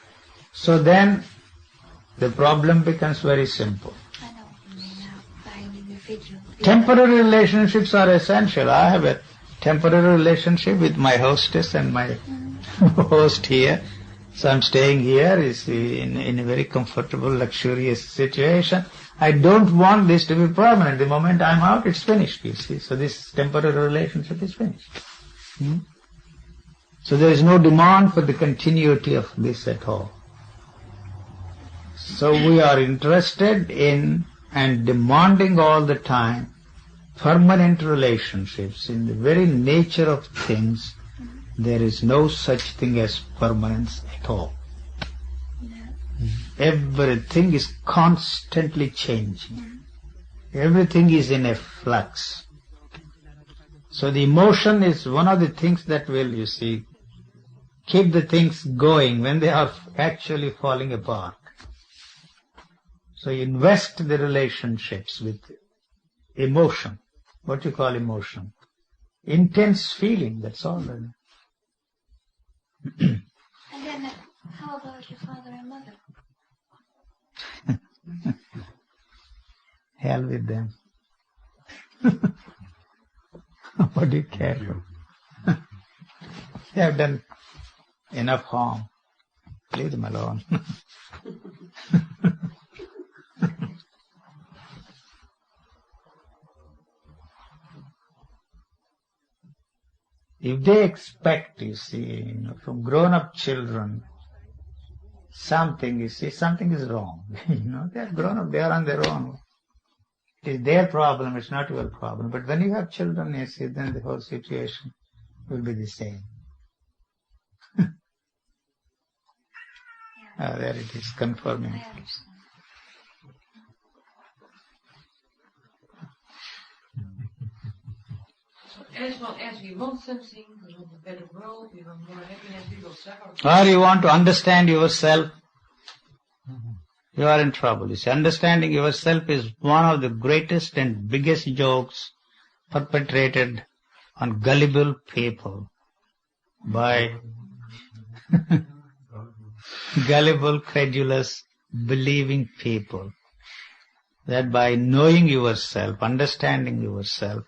So then the problem becomes very simple. I know. By an individual. Temporary relationships are essential. I have a temporary relationship with my hostess and my host here. So I'm staying here in a very comfortable, luxurious situation. I don't want this to be permanent. The moment I'm out, it's finished, you see. So this temporary relationship is finished. So there is no demand for the continuity of this at all. So we are interested in and demanding all the time permanent relationships. In the very nature of things, there is no such thing as permanence at all. Everything is constantly changing. Everything is in a flux. So the emotion is one of the things that will, you see, keep the things going when they are actually falling apart. So invest the relationships with emotion. What you call emotion? Intense feeling, that's all. And then, how about your father and mother? Hell with them. What do you care? They have done enough harm. leave them alone. If they expect, you see, from grown-up children, something, you see, something is wrong. They are grown up, they are on their own. It is their problem, it's not your problem. But when you have children, you see, then the whole situation will be the same. There it is, confirming. I understand. As long as we want something, we want a better world, we want more happiness, we will suffer. Or you want to understand yourself, you are in trouble. You see, understanding yourself is one of the greatest and biggest jokes perpetrated on gullible people by gullible, credulous, believing people. That by knowing yourself, understanding yourself,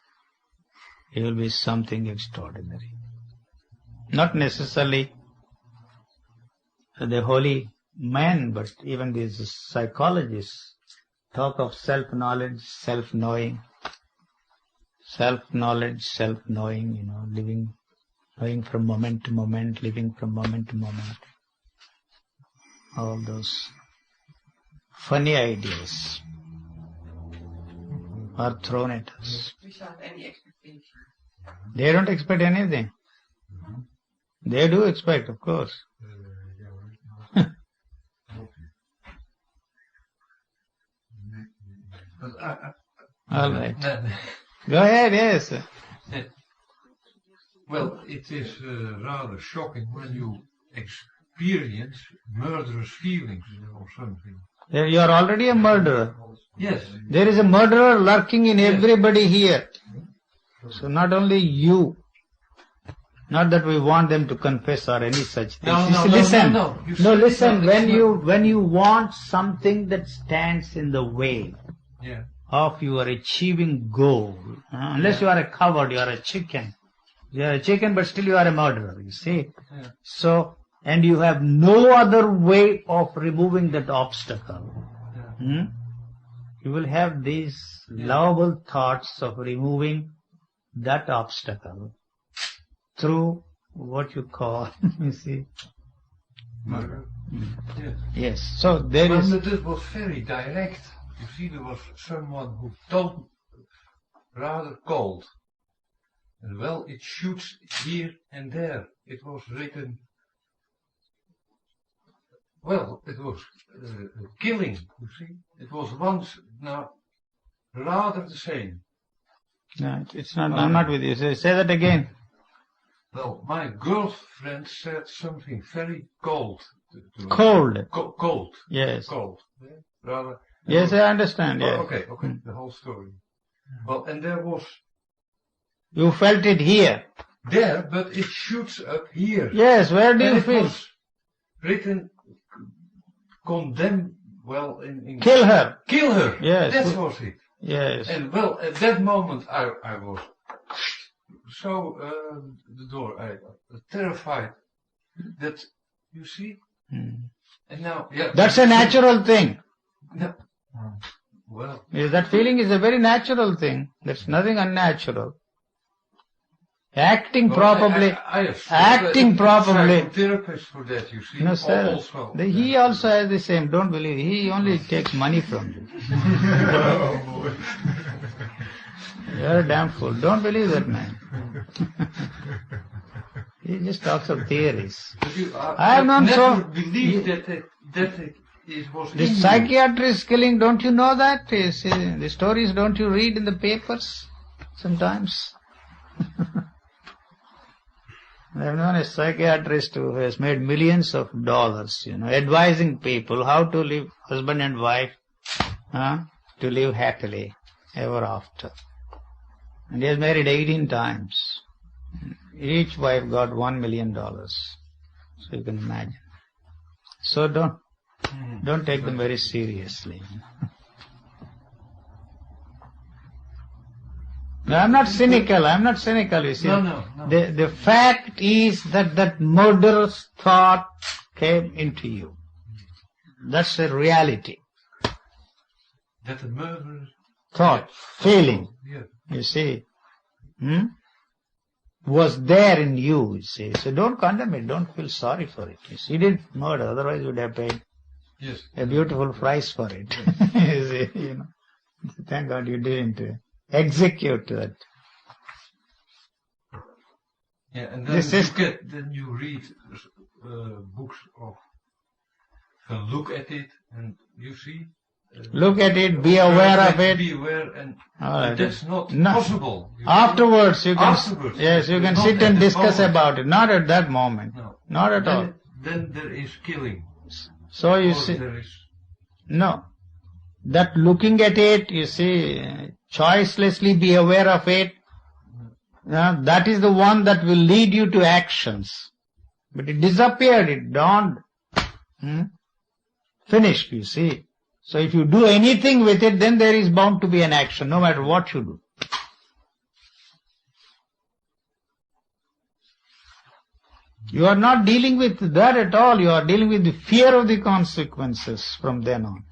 you will be something extraordinary. Not necessarily the holy men, but even these psychologists talk of self-knowledge, self-knowing, living, knowing from moment to moment, living from moment to moment. All those funny ideas are thrown at us. Without any expectation. They don't expect anything. They do expect, of course. All right. Go ahead, yes. Well, it is rather shocking when you experience murderous feelings or something. You are already a murderer. Yes. There is a murderer lurking in everybody here. So not only you. Not that we want them to confess or any such things. Listen. Listen. When you want something that stands in the way of your achieving goal, unless you are a coward, you are a chicken. You are a chicken, but still you are a murderer. You see. So, and you have no other way of removing that obstacle. You will have these lovable thoughts of removing that obstacle through what you call, you see, murder. Yes. So there is. But it was very direct. You see, there was someone who told rather cold. And well, it shoots here and there. It was written. Well, it was killing. You see, it was once now rather the same. No, it's not. I'm not with you. Say that again. Well, my girlfriend said something very cold. Cold. Cold. Yes. Cold. Yeah? Rather. Yes, I understand. Yes. Okay. The whole story. Well, and there was. You felt it here. There, but it shoots up here. Yes. Where do you feel? It was written, condemn. Well, in kill her. Kill her. Yes. That was it. Yes. And well, at that moment, I was so the door, I terrified that you see. And now, that's a natural thing. No. Well, yes, that feeling is a very natural thing. There's nothing unnatural. Acting properly. Acting properly. Therapist for that, you see. No, sir. Also. He also has the same. Don't believe. He only takes money from you. You're a damn fool. Don't believe that man. He just talks of theories. I have known so. Believe that it was. The psychiatrist killing. Don't you know that? The stories don't you read in the papers sometimes? I have known a psychiatrist who has made millions of dollars, advising people how to live, husband and wife, to live happily ever after. And he has married 18 times. Each wife got $1 million. So you can imagine. So don't take them very seriously. No, I'm not cynical, you see. No. The fact is that murderous thought came into you. That's the reality. That the murder Thought, feeling, yeah. you see, was there in you see. So don't condemn it, don't feel sorry for it. You see, you didn't murder, otherwise you would have paid Yes. a beautiful price for it. You see, you know. Thank God you didn't execute that. Yeah, and then This is- then you read books of, look at it, and you see. Look at it, be aware of it. Be aware, and All right. that's not No. possible. Afterwards, you can, Afterwards. yes, you can Not sit at and the discuss moment. about it. Not at that moment. No. Not at all. Then there is killing. So you Or see, there is no. That looking at it, you see, choicelessly be aware of it. That is the one that will lead you to actions. But it disappeared, it dawned. Finished, you see. So if you do anything with it, then there is bound to be an action, no matter what you do. You are not dealing with that at all. You are dealing with the fear of the consequences from then on.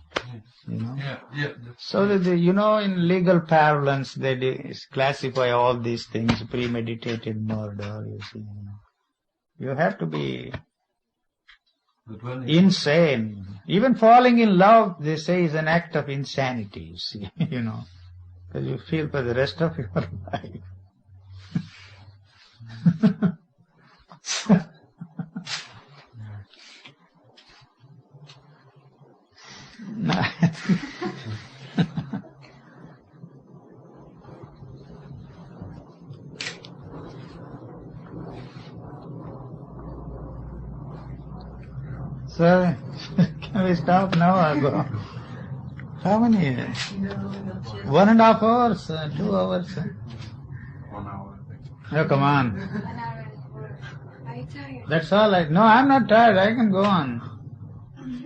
You know. yeah. So that in legal parlance, they classify all these things, premeditated murder. You see, you have to be But when insane. Even falling in love, they say, is an act of insanity. You see, because you feel for the rest of your life. So, can we stop now or go? How many? 1.5 hours, 2 hours? 1 hour, I think. Oh, come on. 1 hour at work. Are you tired? That's all. No, I'm not tired. I can go on.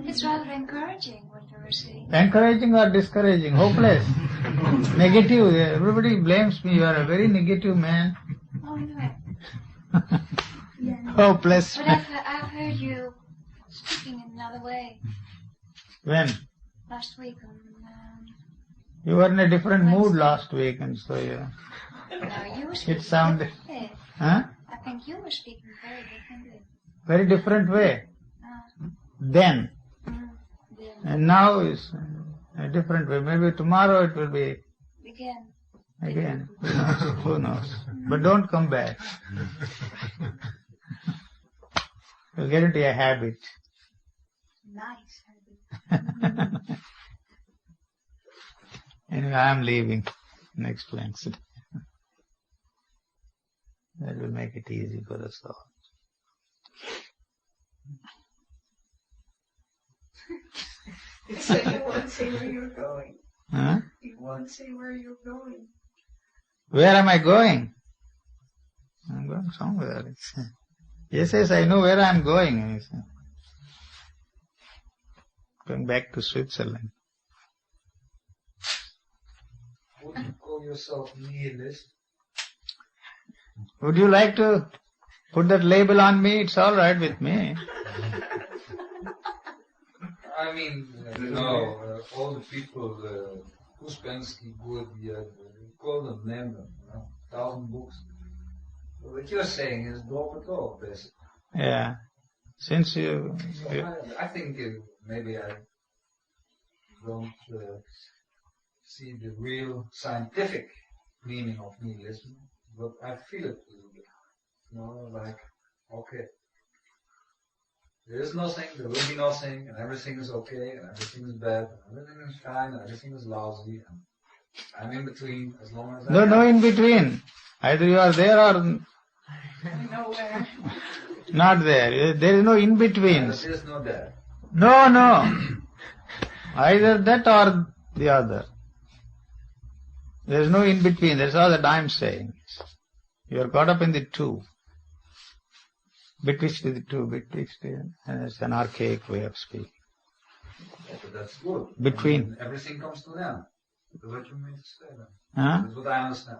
It's rather encouraging what you were saying. Encouraging or discouraging? Hopeless. Negative. Everybody blames me. You are a very negative man. Oh, no. Hopeless. But I've heard you speaking in another way When? last week on. You were in a different mood last week, and so yeah. No, you were speaking sounded- differently. Huh? I think you were speaking very differently. Very different way. Then. Then And now is a different way. Maybe tomorrow it will be again. Who knows? But don't come back. You'll get into a habit. Nice. Anyway, I'm leaving next Wednesday. That will make it easy for us all. So you won't say where you're going. Huh? You won't say where you're going. Where am I going? I'm going somewhere. Yes, I know where I'm going. Going back to Switzerland. Would you call yourself nihilist? Would you like to put that label on me? It's all right with me. I mean, all the people, Uspensky, Gurdjieff, call them name them, 1,000 books. What you're saying is drop it all, basically. Yeah. Since you... I think maybe I don't see the real scientific meaning of nihilism, but I feel it a little bit. Like, okay, there is nothing, there will be nothing, and everything is okay, and everything is bad, and everything is fine, and everything is lousy, and I'm in between as long as I No in between. Either you are there or Nowhere. not there. There is no in between. There is no there. No. Either that or the other. There is no in between. That's all that I'm saying. You are caught up in the two. Betwixt the two, and it's an archaic way of speaking. Yeah, but that's good. Between. I mean, everything comes to them. That's what you mean to say then. Huh? That's what I understand.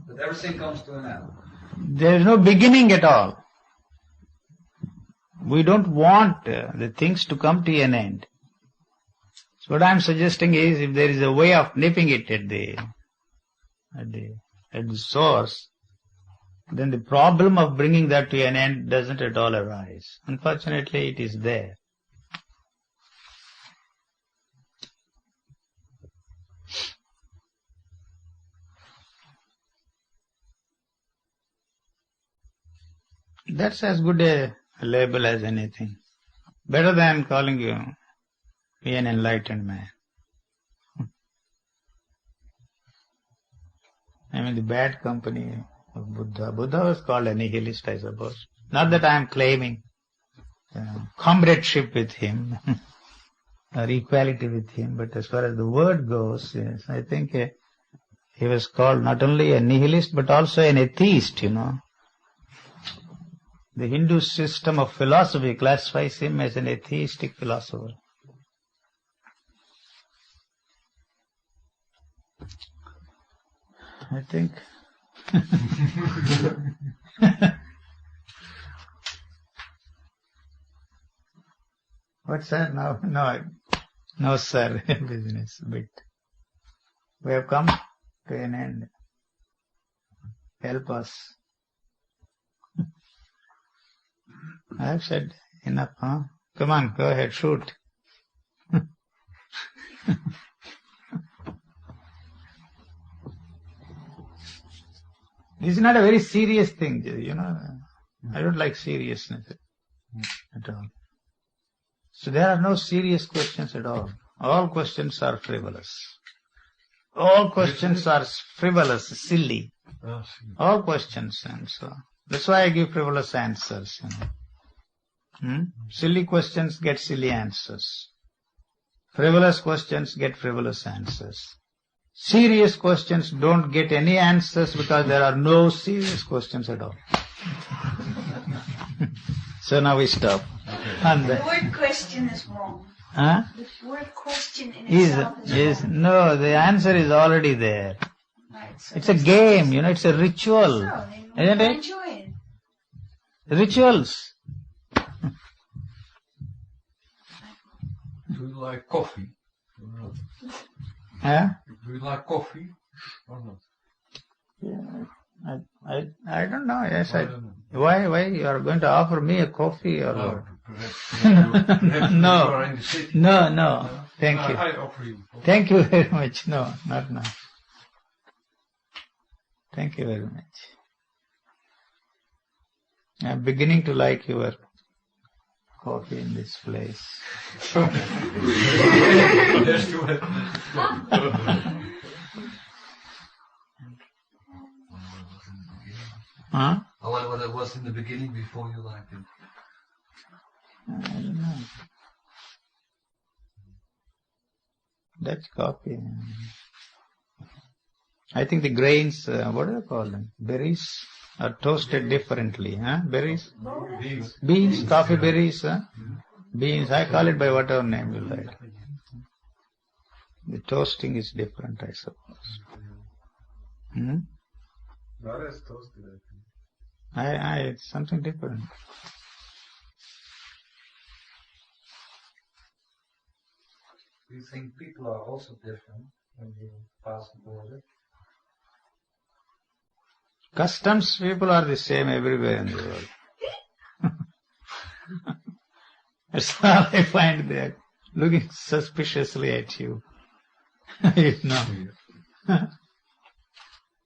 But everything comes to an end. There is no beginning at all. We don't want the things to come to an end. So what I am suggesting is, if there is a way of nipping it at the source, then the problem of bringing that to an end doesn't at all arise. Unfortunately, it is there. That's as good a label as anything. Better than calling you an enlightened man. I mean, the bad company of Buddha. Buddha was called a nihilist, I suppose. Not that I am claiming comradeship with him or equality with him, but as far as the word goes, yes, I think he was called not only a nihilist but also an atheist, The Hindu system of philosophy classifies him as an atheistic philosopher. I think what's that now? No sir, business bit. We have come to an end. Help us. I have said enough, huh? Come on, go ahead, shoot. This is not a very serious thing, I don't like seriousness at all. So there are no serious questions at all. All questions are frivolous. All questions are frivolous, silly. All questions, and so that's why I give frivolous answers. Silly questions get silly answers. Frivolous questions get frivolous answers. Serious questions don't get any answers because there are no serious questions at all. So now we stop. The word question is wrong. Huh? The word question in itself is wrong. No, the answer is already there. Right, so it's a game, it's a ritual. So, isn't it? Enjoy it. Rituals. Do you like coffee or not? Huh? Do you like coffee or not? Yeah, I don't know. Yes, I don't know. Why you are going to offer me a coffee or what? Perhaps No. you are in the city. No. Thank you. I offer you coffee. Thank you very much. No, not now. Thank you very much. I'm beginning to like your coffee in this place. Yes, go ahead. Huh? What it was in the beginning before you liked it. I don't know. Dutch coffee. I think the grains, what do they call them? Berries are toasted differently, huh? Berries? Beans, coffee berries, huh? Beans, I call it by whatever name you like. The toasting is different, I suppose. Not as toasted, I think. It's something different. Do you think people are also different when you pass the border? Customs people are the same everywhere in the world. That's all I find there, looking suspiciously at you.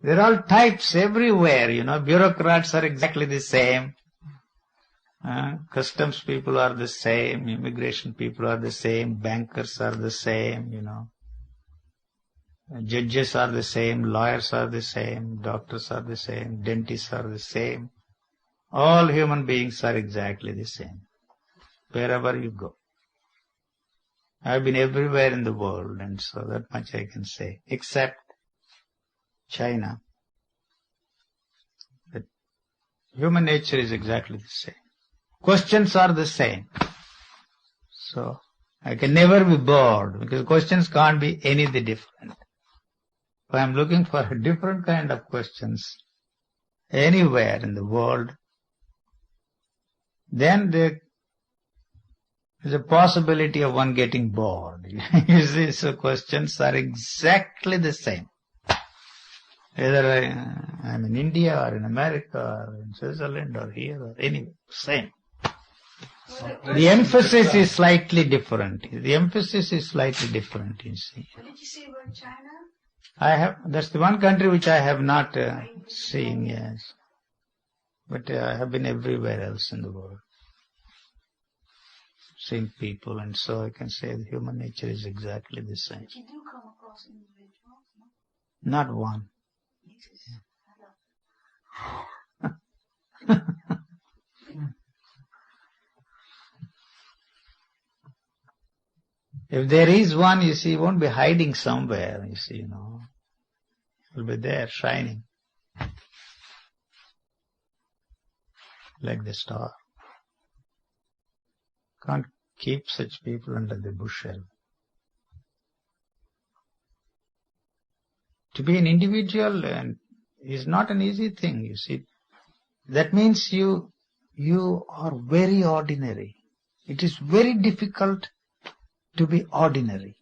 There are all types everywhere, bureaucrats are exactly the same. Customs people are the same, immigration people are the same, bankers are the same, Judges are the same, lawyers are the same, doctors are the same, dentists are the same. All human beings are exactly the same, wherever you go. I've been everywhere in the world, and so that much I can say, except China. But human nature is exactly the same. Questions are the same. So, I can never be bored, because questions can't be any different. If I am looking for a different kind of questions anywhere in the world, then there is a possibility of one getting bored. You see, so questions are exactly the same. Whether I'm in India or in America or in Switzerland or here or anywhere, same. The emphasis is slightly different. The emphasis is slightly different, you see. What did you say about China? That's the one country which I have not seen, yes. But I have been everywhere else in the world. Seen people, and so I can say the human nature is exactly the same. But you do come across individuals, no? Not one. Jesus, I love If there is one, you see, he won't be hiding somewhere, you see, He'll be there, shining. Like the star. Can't keep such people under the bushel. To be an individual is not an easy thing, you see. That means you are very ordinary. It is very difficult to be ordinary,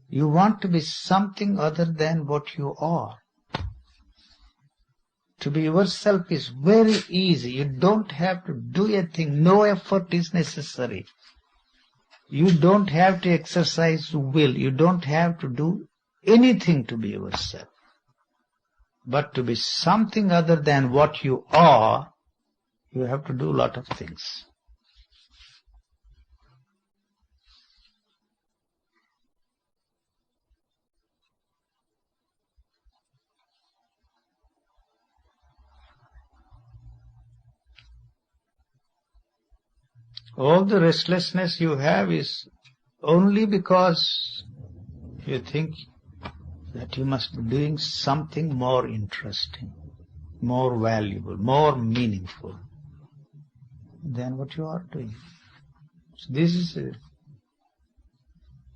You want to be something other than what you are. To be yourself is very easy. You don't have to do a thing. No effort is necessary. You don't have to exercise will. You don't have to do anything to be yourself. But to be something other than what you are, you have to do a lot of things. All the restlessness you have is only because you think that you must be doing something more interesting, more valuable, more meaningful than what you are doing. So this is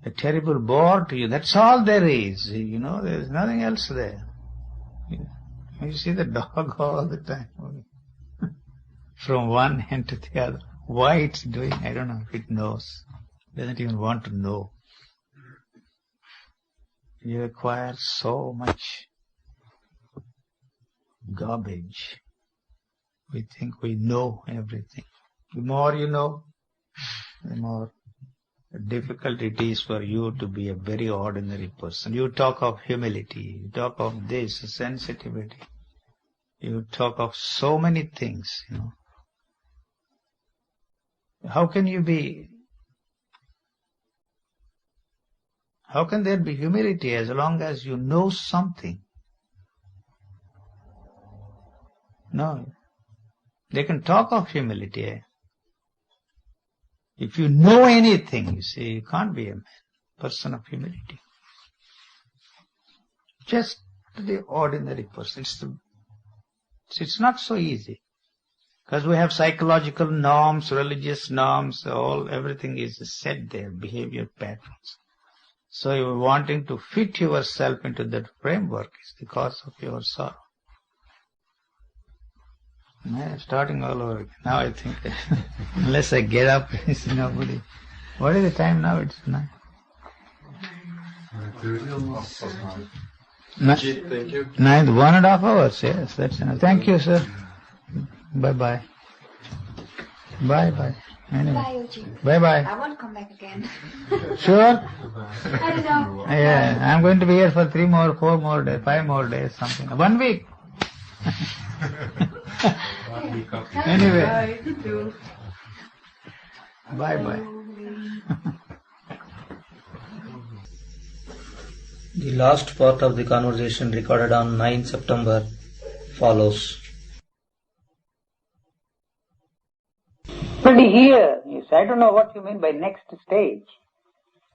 a terrible bore to you. That's all there is. There is nothing else there. You see the dog all the time, from one end to the other. Why it's doing, I don't know if it knows. It doesn't even want to know. You acquire so much garbage. We think we know everything. The more you know, the more difficult it is for you to be a very ordinary person. You talk of humility, you talk of this, sensitivity. You talk of so many things, How can there be humility as long as you know something? No. They can talk of humility. If you know anything, you see, you can't be a person of humility. Just the ordinary person. It's not so easy. Because we have psychological norms, religious norms, everything is set there, behavior patterns. So you're wanting to fit yourself into that framework is the cause of your sorrow. Starting all over again. Now I think, unless I get up, it's nobody. What is the time now? It's 9. Thank you. 9, 1.5 hours, yes, that's enough. Thank you, sir. Bye-bye. Bye-bye. Anyway. Bye, U.G. Bye-bye. I won't come back again. Sure? I don't know. Yeah, I'm going to be here for 3 more, 4 more days, 5 more days, something. 1 week. Anyway. Bye-bye. The last part of the conversation recorded on 9 September follows. But here, I don't know what you mean by next stage.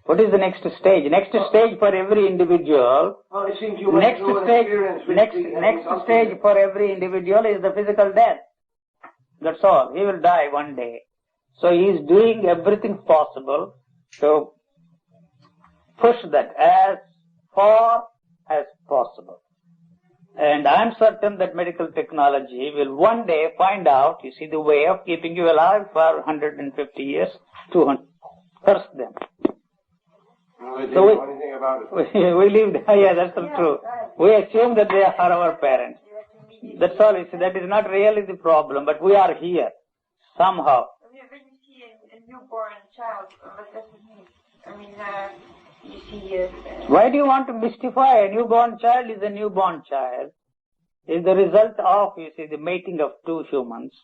What is the next stage? Next stage for every individual. Next stage for every individual is the physical death. That's all. He will die one day. So he is doing everything possible to push that as far as possible. And I'm certain that medical technology will one day find out, you see, the way of keeping you alive for 150 years, 200. Curse them. They didn't know anything about it. We live, yeah, that's true. We assume that they are our parents. That's all. You see, that is not really the problem, but we are here somehow. When you see a newborn child, what does it mean? I mean, you see. Why do you want to mystify? A newborn child is a newborn child. Is the result of, you see, the mating of two humans.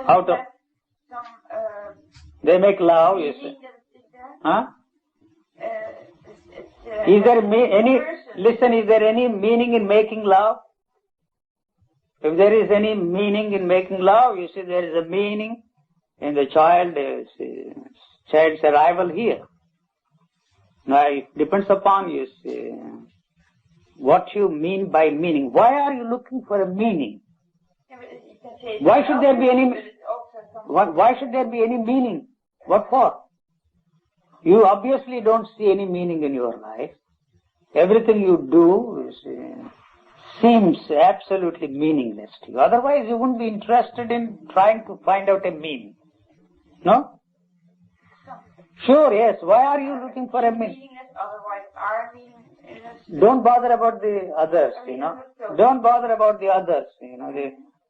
Out of they make love, you see. Huh? Is there is there any meaning in making love? If there is any meaning in making love, you see, there is a meaning in the child's arrival here. Now, it depends upon, you see, what you mean by meaning. Why are you looking for a meaning? Why should there be any? Why should there be any meaning? What for? You obviously don't see any meaning in your life. Everything you do seems absolutely meaningless to you. Otherwise, you wouldn't be interested in trying to find out a meaning. No? Sure, yes. Why are you looking for a meaning? Otherwise, our meaning. Don't bother about the others, you know. Don't bother about the others, you know.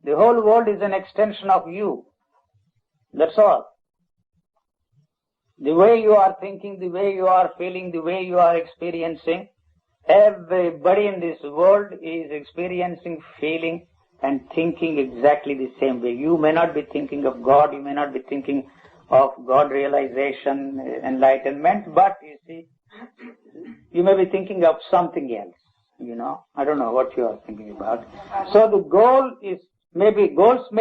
The whole world is an extension of you. That's all. The way you are thinking, the way you are feeling, the way you are experiencing, everybody in this world is experiencing, feeling, and thinking exactly the same way. You may not be thinking of God, you may not be thinking of God realization, enlightenment, but you see, you may be thinking of something else, you know. I don't know what you are thinking about. So the goals may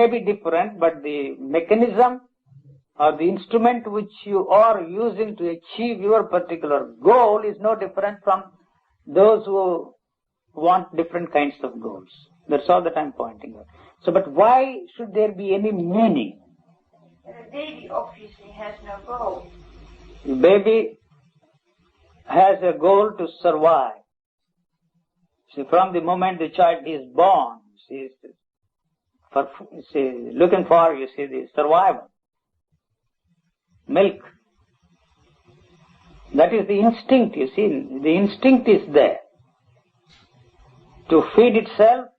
be different, but the mechanism or the instrument which you are using to achieve your particular goal is no different from those who want different kinds of goals. That's all that I'm pointing out. So, but why should there be any meaning? The baby obviously has no goal. The baby has a goal to survive. See, from the moment the child is born, she is looking for, you see, the survival. Milk. That is the instinct, you see. The instinct is there to feed itself,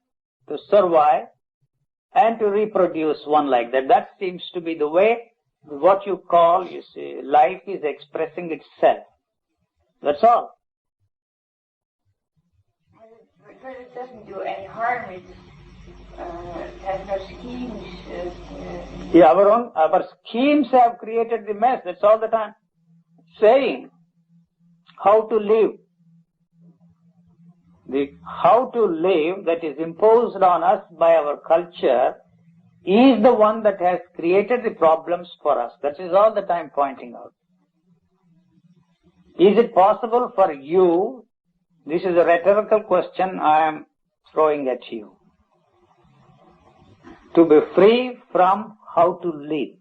to survive, and to reproduce one like that. That seems to be the way what you call, you see, life is expressing itself. That's all. But it doesn't do any harm. It has no schemes. Yeah, our schemes have created the mess. That's all that I'm saying. How to live. The how to live that is imposed on us by our culture is the one that has created the problems for us. That is all that I'm pointing out. Is it possible for you, this is a rhetorical question I am throwing at you, to be free from how to live?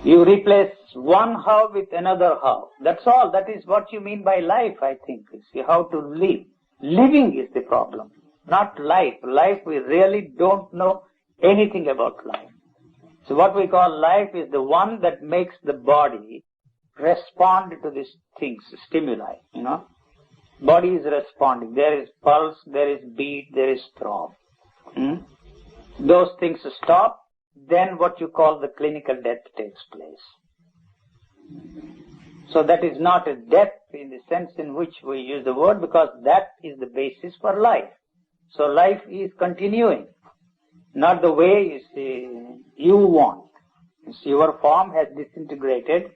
You replace one how with another how. That's all. That is what you mean by life, I think. You see, how to live. Living is the problem, not life. Life, we really don't know anything about life. So what we call life is the one that makes the body respond to these things, stimuli, you know. Body is responding. There is pulse, there is beat, there is throb. Those things stop, then what you call the clinical death takes place. So that is not a death in the sense in which we use the word, because that is the basis for life. So life is continuing, not the way you see you want. You see, your form has disintegrated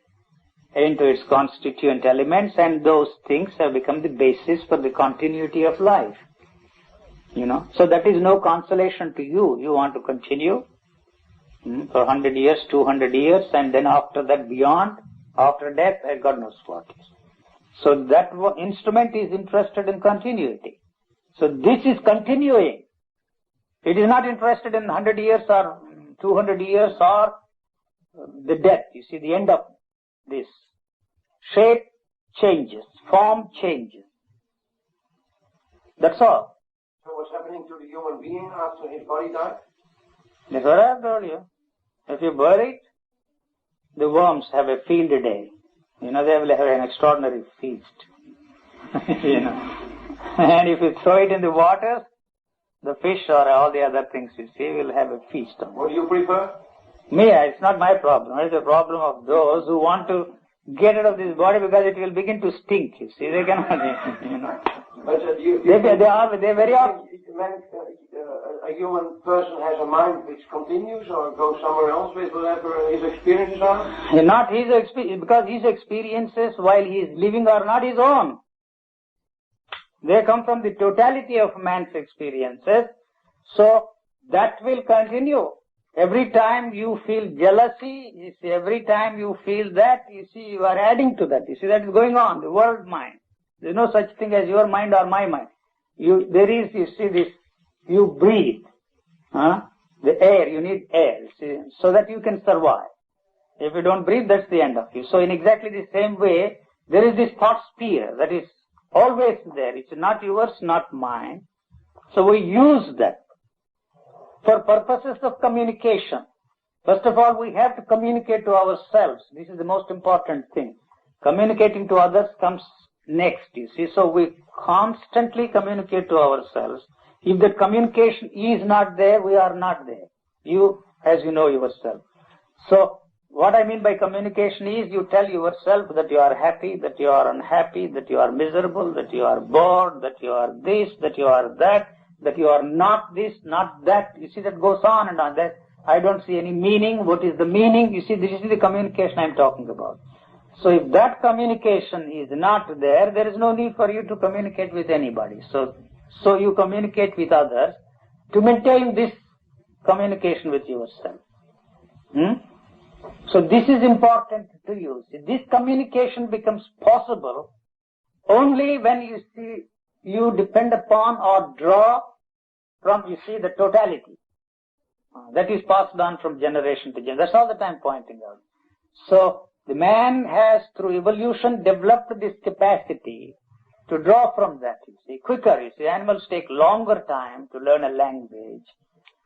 into its constituent elements, and those things have become the basis for the continuity of life. You know, so that is no consolation to you. You want to continue for 100 years, 200 years, and then after that beyond, after death, God knows what. So that instrument is interested in continuity. So this is continuing. It is not interested in 100 years or 200 years or the death, you see, the end of this. Shape changes, form changes. That's all. So what's happening to the human being after his body dies? That's what I told you. If you bury it, the worms have a field day. You know, they will have an extraordinary feast. You know. And if you throw it in the water, the fish or all the other things you see will have a feast on it. What do you prefer? Me, it's not my problem. It's the problem of those who want to get out of this body because it will begin to stink. You see, they cannot, you know. But They very often. A human person has a mind which continues or goes somewhere else with whatever his experiences are? Not his experience, because his experiences while he is living are not his own. They come from the totality of man's experiences. So that will continue. Every time you feel jealousy, you see, every time you feel that, you see, you are adding to that. You see, that is going on, the world mind. There is no such thing as your mind or my mind. There is, you see, this, you breathe. The air, you need air, you see, so that you can survive. If you don't breathe, that's the end of you. So in exactly the same way, there is this thought sphere that is always there. It's not yours, not mine. So we use that for purposes of communication. First of all, we have to communicate to ourselves. This is the most important thing. Communicating to others comes next, you see. So we constantly communicate to ourselves. If that communication is not there, we are not there. You, as you know yourself. So, what I mean by communication is you tell yourself that you are happy, that you are unhappy, that you are miserable, that you are bored, that you are this, that you are that you are not this, not that. You see, that goes on and on. That I don't see any meaning. What is the meaning? You see, this is the communication I am talking about. So if that communication is not there, there is no need for you to communicate with anybody. So you communicate with others to maintain this communication with yourself. So this is important to you. See, this communication becomes possible only when you see you depend upon or draw from, you see, the totality that is passed on from generation to generation. That's all that I'm pointing out. So the man has, through evolution, developed this capacity to draw from that, you see, quicker. You see, animals take longer time to learn a language,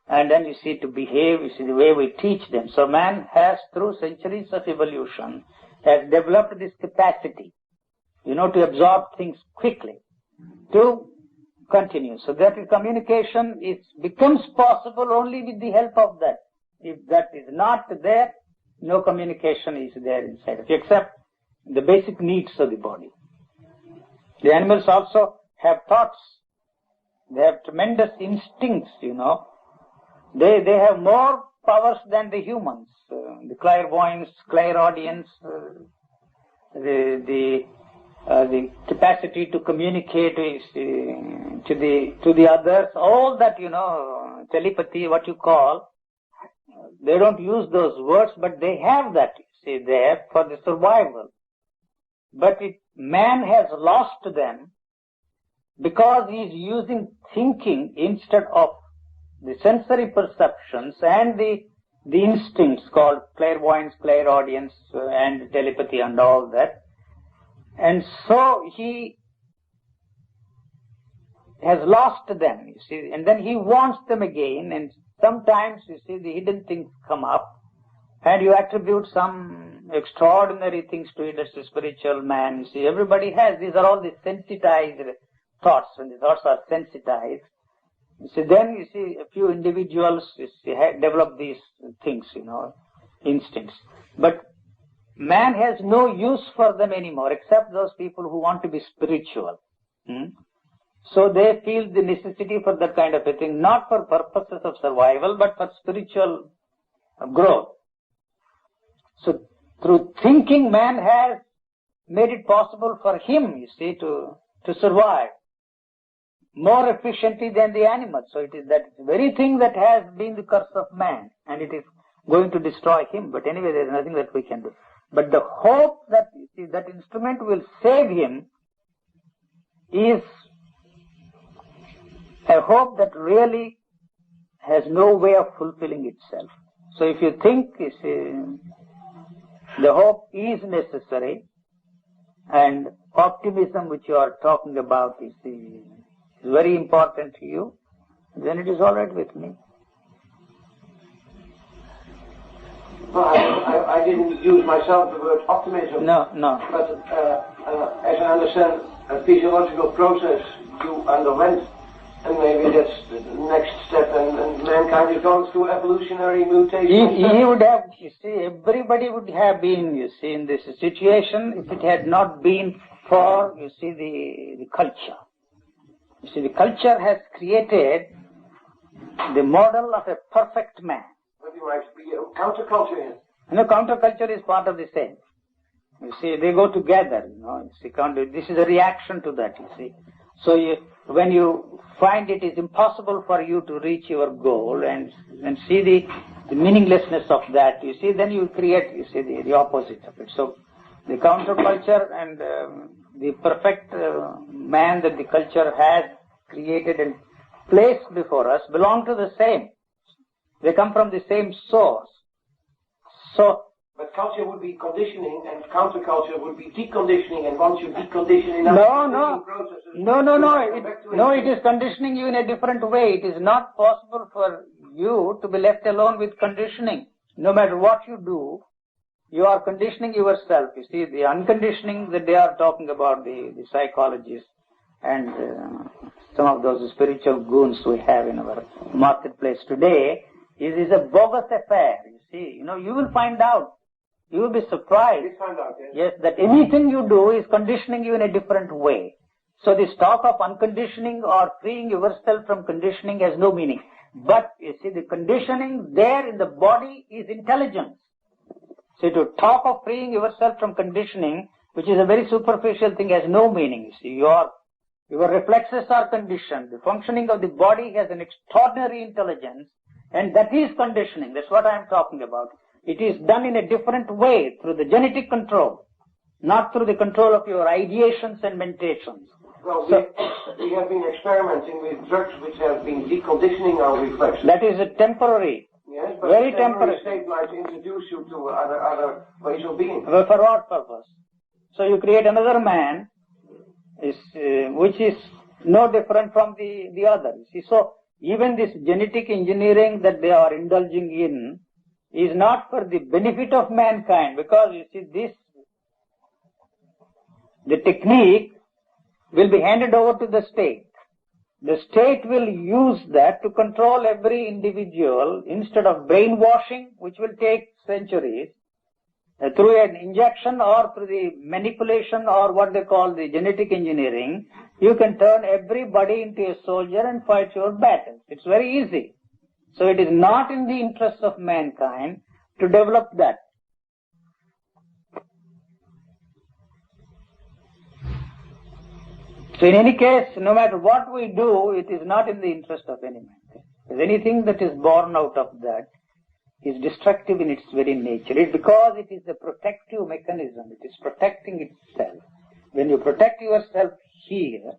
and then you see to behave, you see, the way we teach them. So man has, through centuries of evolution, has developed this capacity, you know, to absorb things quickly, to continue. So that communication becomes possible only with the help of that. If that is not there, no communication is there inside of you, except the basic needs of the body. The animals also have thoughts. They have tremendous instincts, you know. They have more powers than the humans. The clairvoyance, clairaudience, the capacity to communicate to the others, all that, you know, telepathy, what you call, they don't use those words, but they have that, you see, there for the survival. But man has lost them because he is using thinking instead of the sensory perceptions and the instincts called clairvoyance, clairaudience, and telepathy and all that. And so he has lost them, you see, and then he wants them again, and sometimes, you see, the hidden things come up, and you attribute some extraordinary things to it as a spiritual man. You see, everybody has, these are all the sensitized thoughts. When the thoughts are sensitized, you see, then you see a few individuals, you see, develop these things, you know, instincts. But man has no use for them anymore, except those people who want to be spiritual. So they feel the necessity for that kind of a thing, not for purposes of survival, but for spiritual growth. So through thinking, man has made it possible for him, you see, to survive more efficiently than the animals. So it is that very thing that has been the curse of man, and it is going to destroy him. But anyway, there is nothing that we can do. But the hope that, you see, that instrument will save him is a hope that really has no way of fulfilling itself. So if you think, you see, the hope is necessary, and optimism which you are talking about is very important to you, then it is all right with me. Well, I didn't use myself the word optimism. No. But as I understand a physiological process you underwent, and maybe that's the next step, and mankind is going through evolutionary mutation. He would have, you see, everybody would have been, you see, in this situation if it had not been for, you see, the culture. You see, the culture has created the model of a perfect man. But you might be a counterculture here. No, counterculture is part of the same. You see, they go together, you know. You see, this is a reaction to that, you see. So when you find it is impossible for you to reach your goal and see the meaninglessness of that, you see, then you create, you see, the opposite of it. So the counterculture and the perfect man that the culture has created and placed before us belong to the same. They come from the same source. So, but culture would be conditioning, and counterculture would be deconditioning, and once you decondition enough... No, it is conditioning you in a different way. It is not possible for you to be left alone with conditioning. No matter what you do, you are conditioning yourself. You see, the unconditioning that they are talking about, the psychologists and some of those spiritual goons we have in our marketplace today, is a bogus affair. You see, you know, you will find out. You will be surprised. Yes, that anything you do is conditioning you in a different way. So this talk of unconditioning or freeing yourself from conditioning has no meaning. But you see, the conditioning there in the body is intelligence. So to talk of freeing yourself from conditioning, which is a very superficial thing, has no meaning. You see, your reflexes are conditioned. The functioning of the body has an extraordinary intelligence, and that is conditioning. That's what I am talking about. It is done in a different way, through the genetic control, not through the control of your ideations and mentations. Well, we have been experimenting with drugs which have been deconditioning our reflexes. That is a temporary. Yes, but very temporary state might introduce you to other ways of being. For what purpose? So you create another man, which is no different from the other. See, so even this genetic engineering that they are indulging in is not for the benefit of mankind, because you see, the technique will be handed over to the state. The state will use that to control every individual instead of brainwashing, which will take centuries, through an injection or through the manipulation or what they call the genetic engineering. You can turn everybody into a soldier and fight your battles. It's very easy. So it is not in the interest of mankind to develop that. So in any case, no matter what we do, it is not in the interest of any man. Because anything that is born out of that is destructive in its very nature. It's because it is a protective mechanism. It is protecting itself. When you protect yourself here,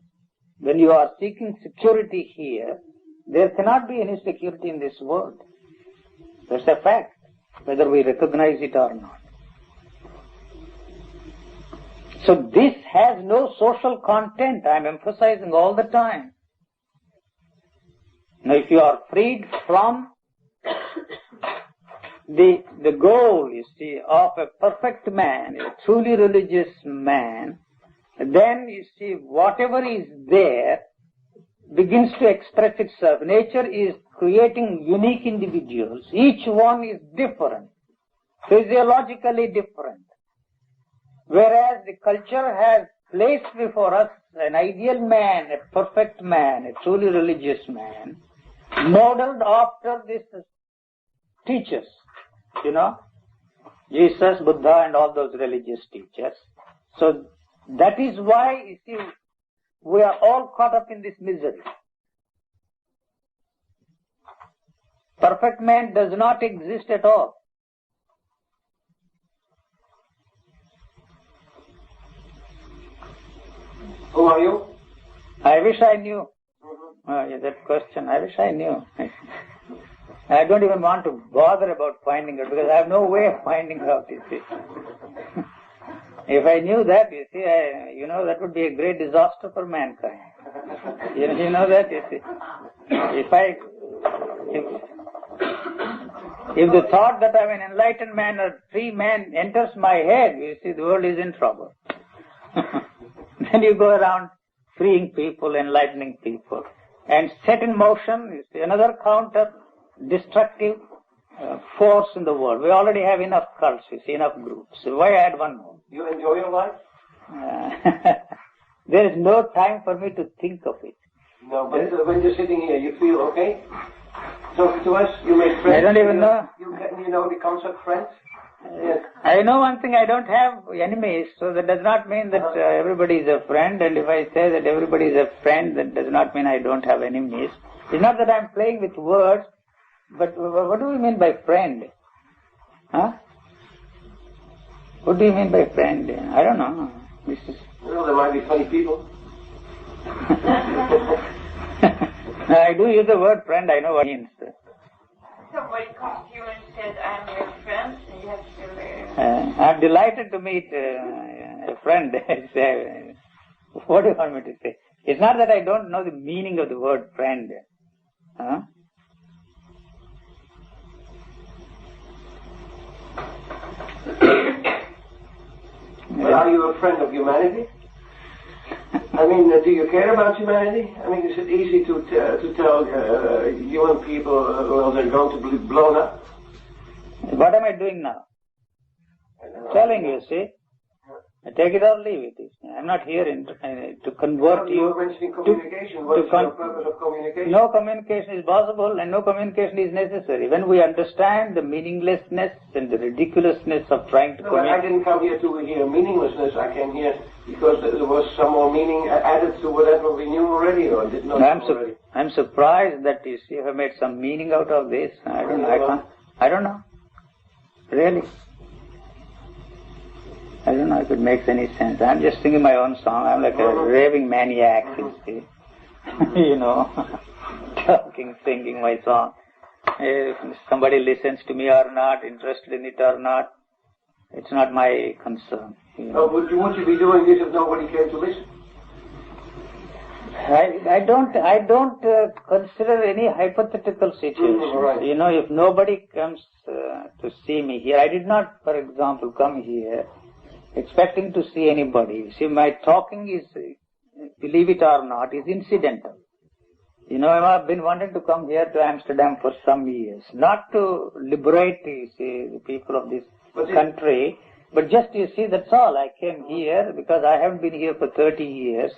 when you are seeking security here, there cannot be any security in this world. That's a fact, whether we recognize it or not. So this has no social content. I am emphasizing all the time. Now if you are freed from the goal, you see, of a perfect man, a truly religious man, then you see whatever is there begins to express itself. Nature is creating unique individuals. Each one is different, physiologically different. Whereas the culture has placed before us an ideal man, a perfect man, a truly religious man, modeled after these teachers, you know, Jesus, Buddha and all those religious teachers. So that is why, you see, we are all caught up in this misery. Perfect man does not exist at all. Who are you? I wish I knew. Yeah, that question, I wish I knew. I don't even want to bother about finding out because I have no way of finding out, you see. If I knew that, you see, that would be a great disaster for mankind. You know that, you see. If the thought that I'm an enlightened man or free man enters my head, you see, the world is in trouble. Then you go around freeing people, enlightening people, and set in motion, you see, another counter-destructive force in the world. We already have enough cults, you see, enough groups. So why add one more? You enjoy your life? There is no time for me to think of it. No, but when you're sitting here, you feel okay? Talk to us, you make friends. I don't even know. You know the concept friends? Yes. I know one thing, I don't have enemies, so that does not mean that everybody is a friend, and if I say that everybody is a friend, that does not mean I don't have enemies. It's not that I'm playing with words, but what do you mean by friend? Huh? What do you mean by friend? I don't know. Well, there might be funny people. I do use the word friend, I know what it means. Somebody comes to you and says, I'm your friend, and you have to I'm delighted to meet a friend. What do you want me to say? It's not that I don't know the meaning of the word friend. Huh? Well, are you a friend of humanity? I mean, do you care about humanity? I mean, is it easy to tell human people, well, they're going to be blown up? What am I doing now? Telling you, see? Take it or leave it. I'm not here to convert you. You were mentioning communication. What is the purpose of communication? No communication is possible and no communication is necessary. When we understand the meaninglessness and the ridiculousness of trying to communicate. I didn't come here to hear meaninglessness. I came here because there was some more meaning added to whatever we knew already or did not know already. I'm surprised that you have made some meaning out of this. I don't know. Really. I don't know if it makes any sense. I'm just singing my own song. I'm like a raving maniac, you see. Talking, singing my song. If somebody listens to me or not, interested in it or not, it's not my concern. Would you be doing this if nobody came to listen? I don't consider any hypothetical situation. Right. If nobody comes to see me here, I did not, for example, come here expecting to see anybody. See, my talking is, believe it or not, is incidental. I've been wanting to come here to Amsterdam for some years, not to liberate, the people of this country, but just, that's all. I came here because I haven't been here for 30 years.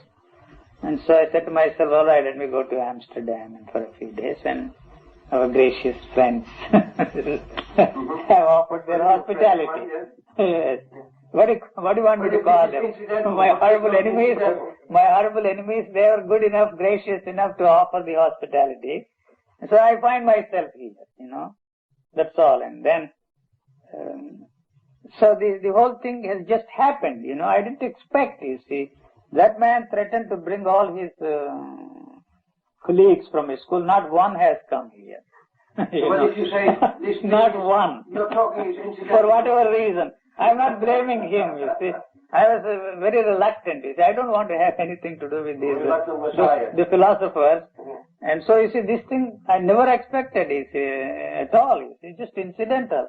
And so I said to myself, all right, let me go to Amsterdam and for a few days, and our gracious friends have offered their hospitality. Yes. What do you want me to call them? My horrible enemies, they are good enough, gracious enough to offer the hospitality. And so I find myself here, That's all. And then, so the whole thing has just happened, I didn't expect, That man threatened to bring all his colleagues from his school. Not one has come here. If you say this, not one. You're talking is incidental. For whatever reason. I'm not blaming him, I was very reluctant, I don't want to have anything to do with these, the philosophers. And so, this thing I never expected, at all. It's just incidental.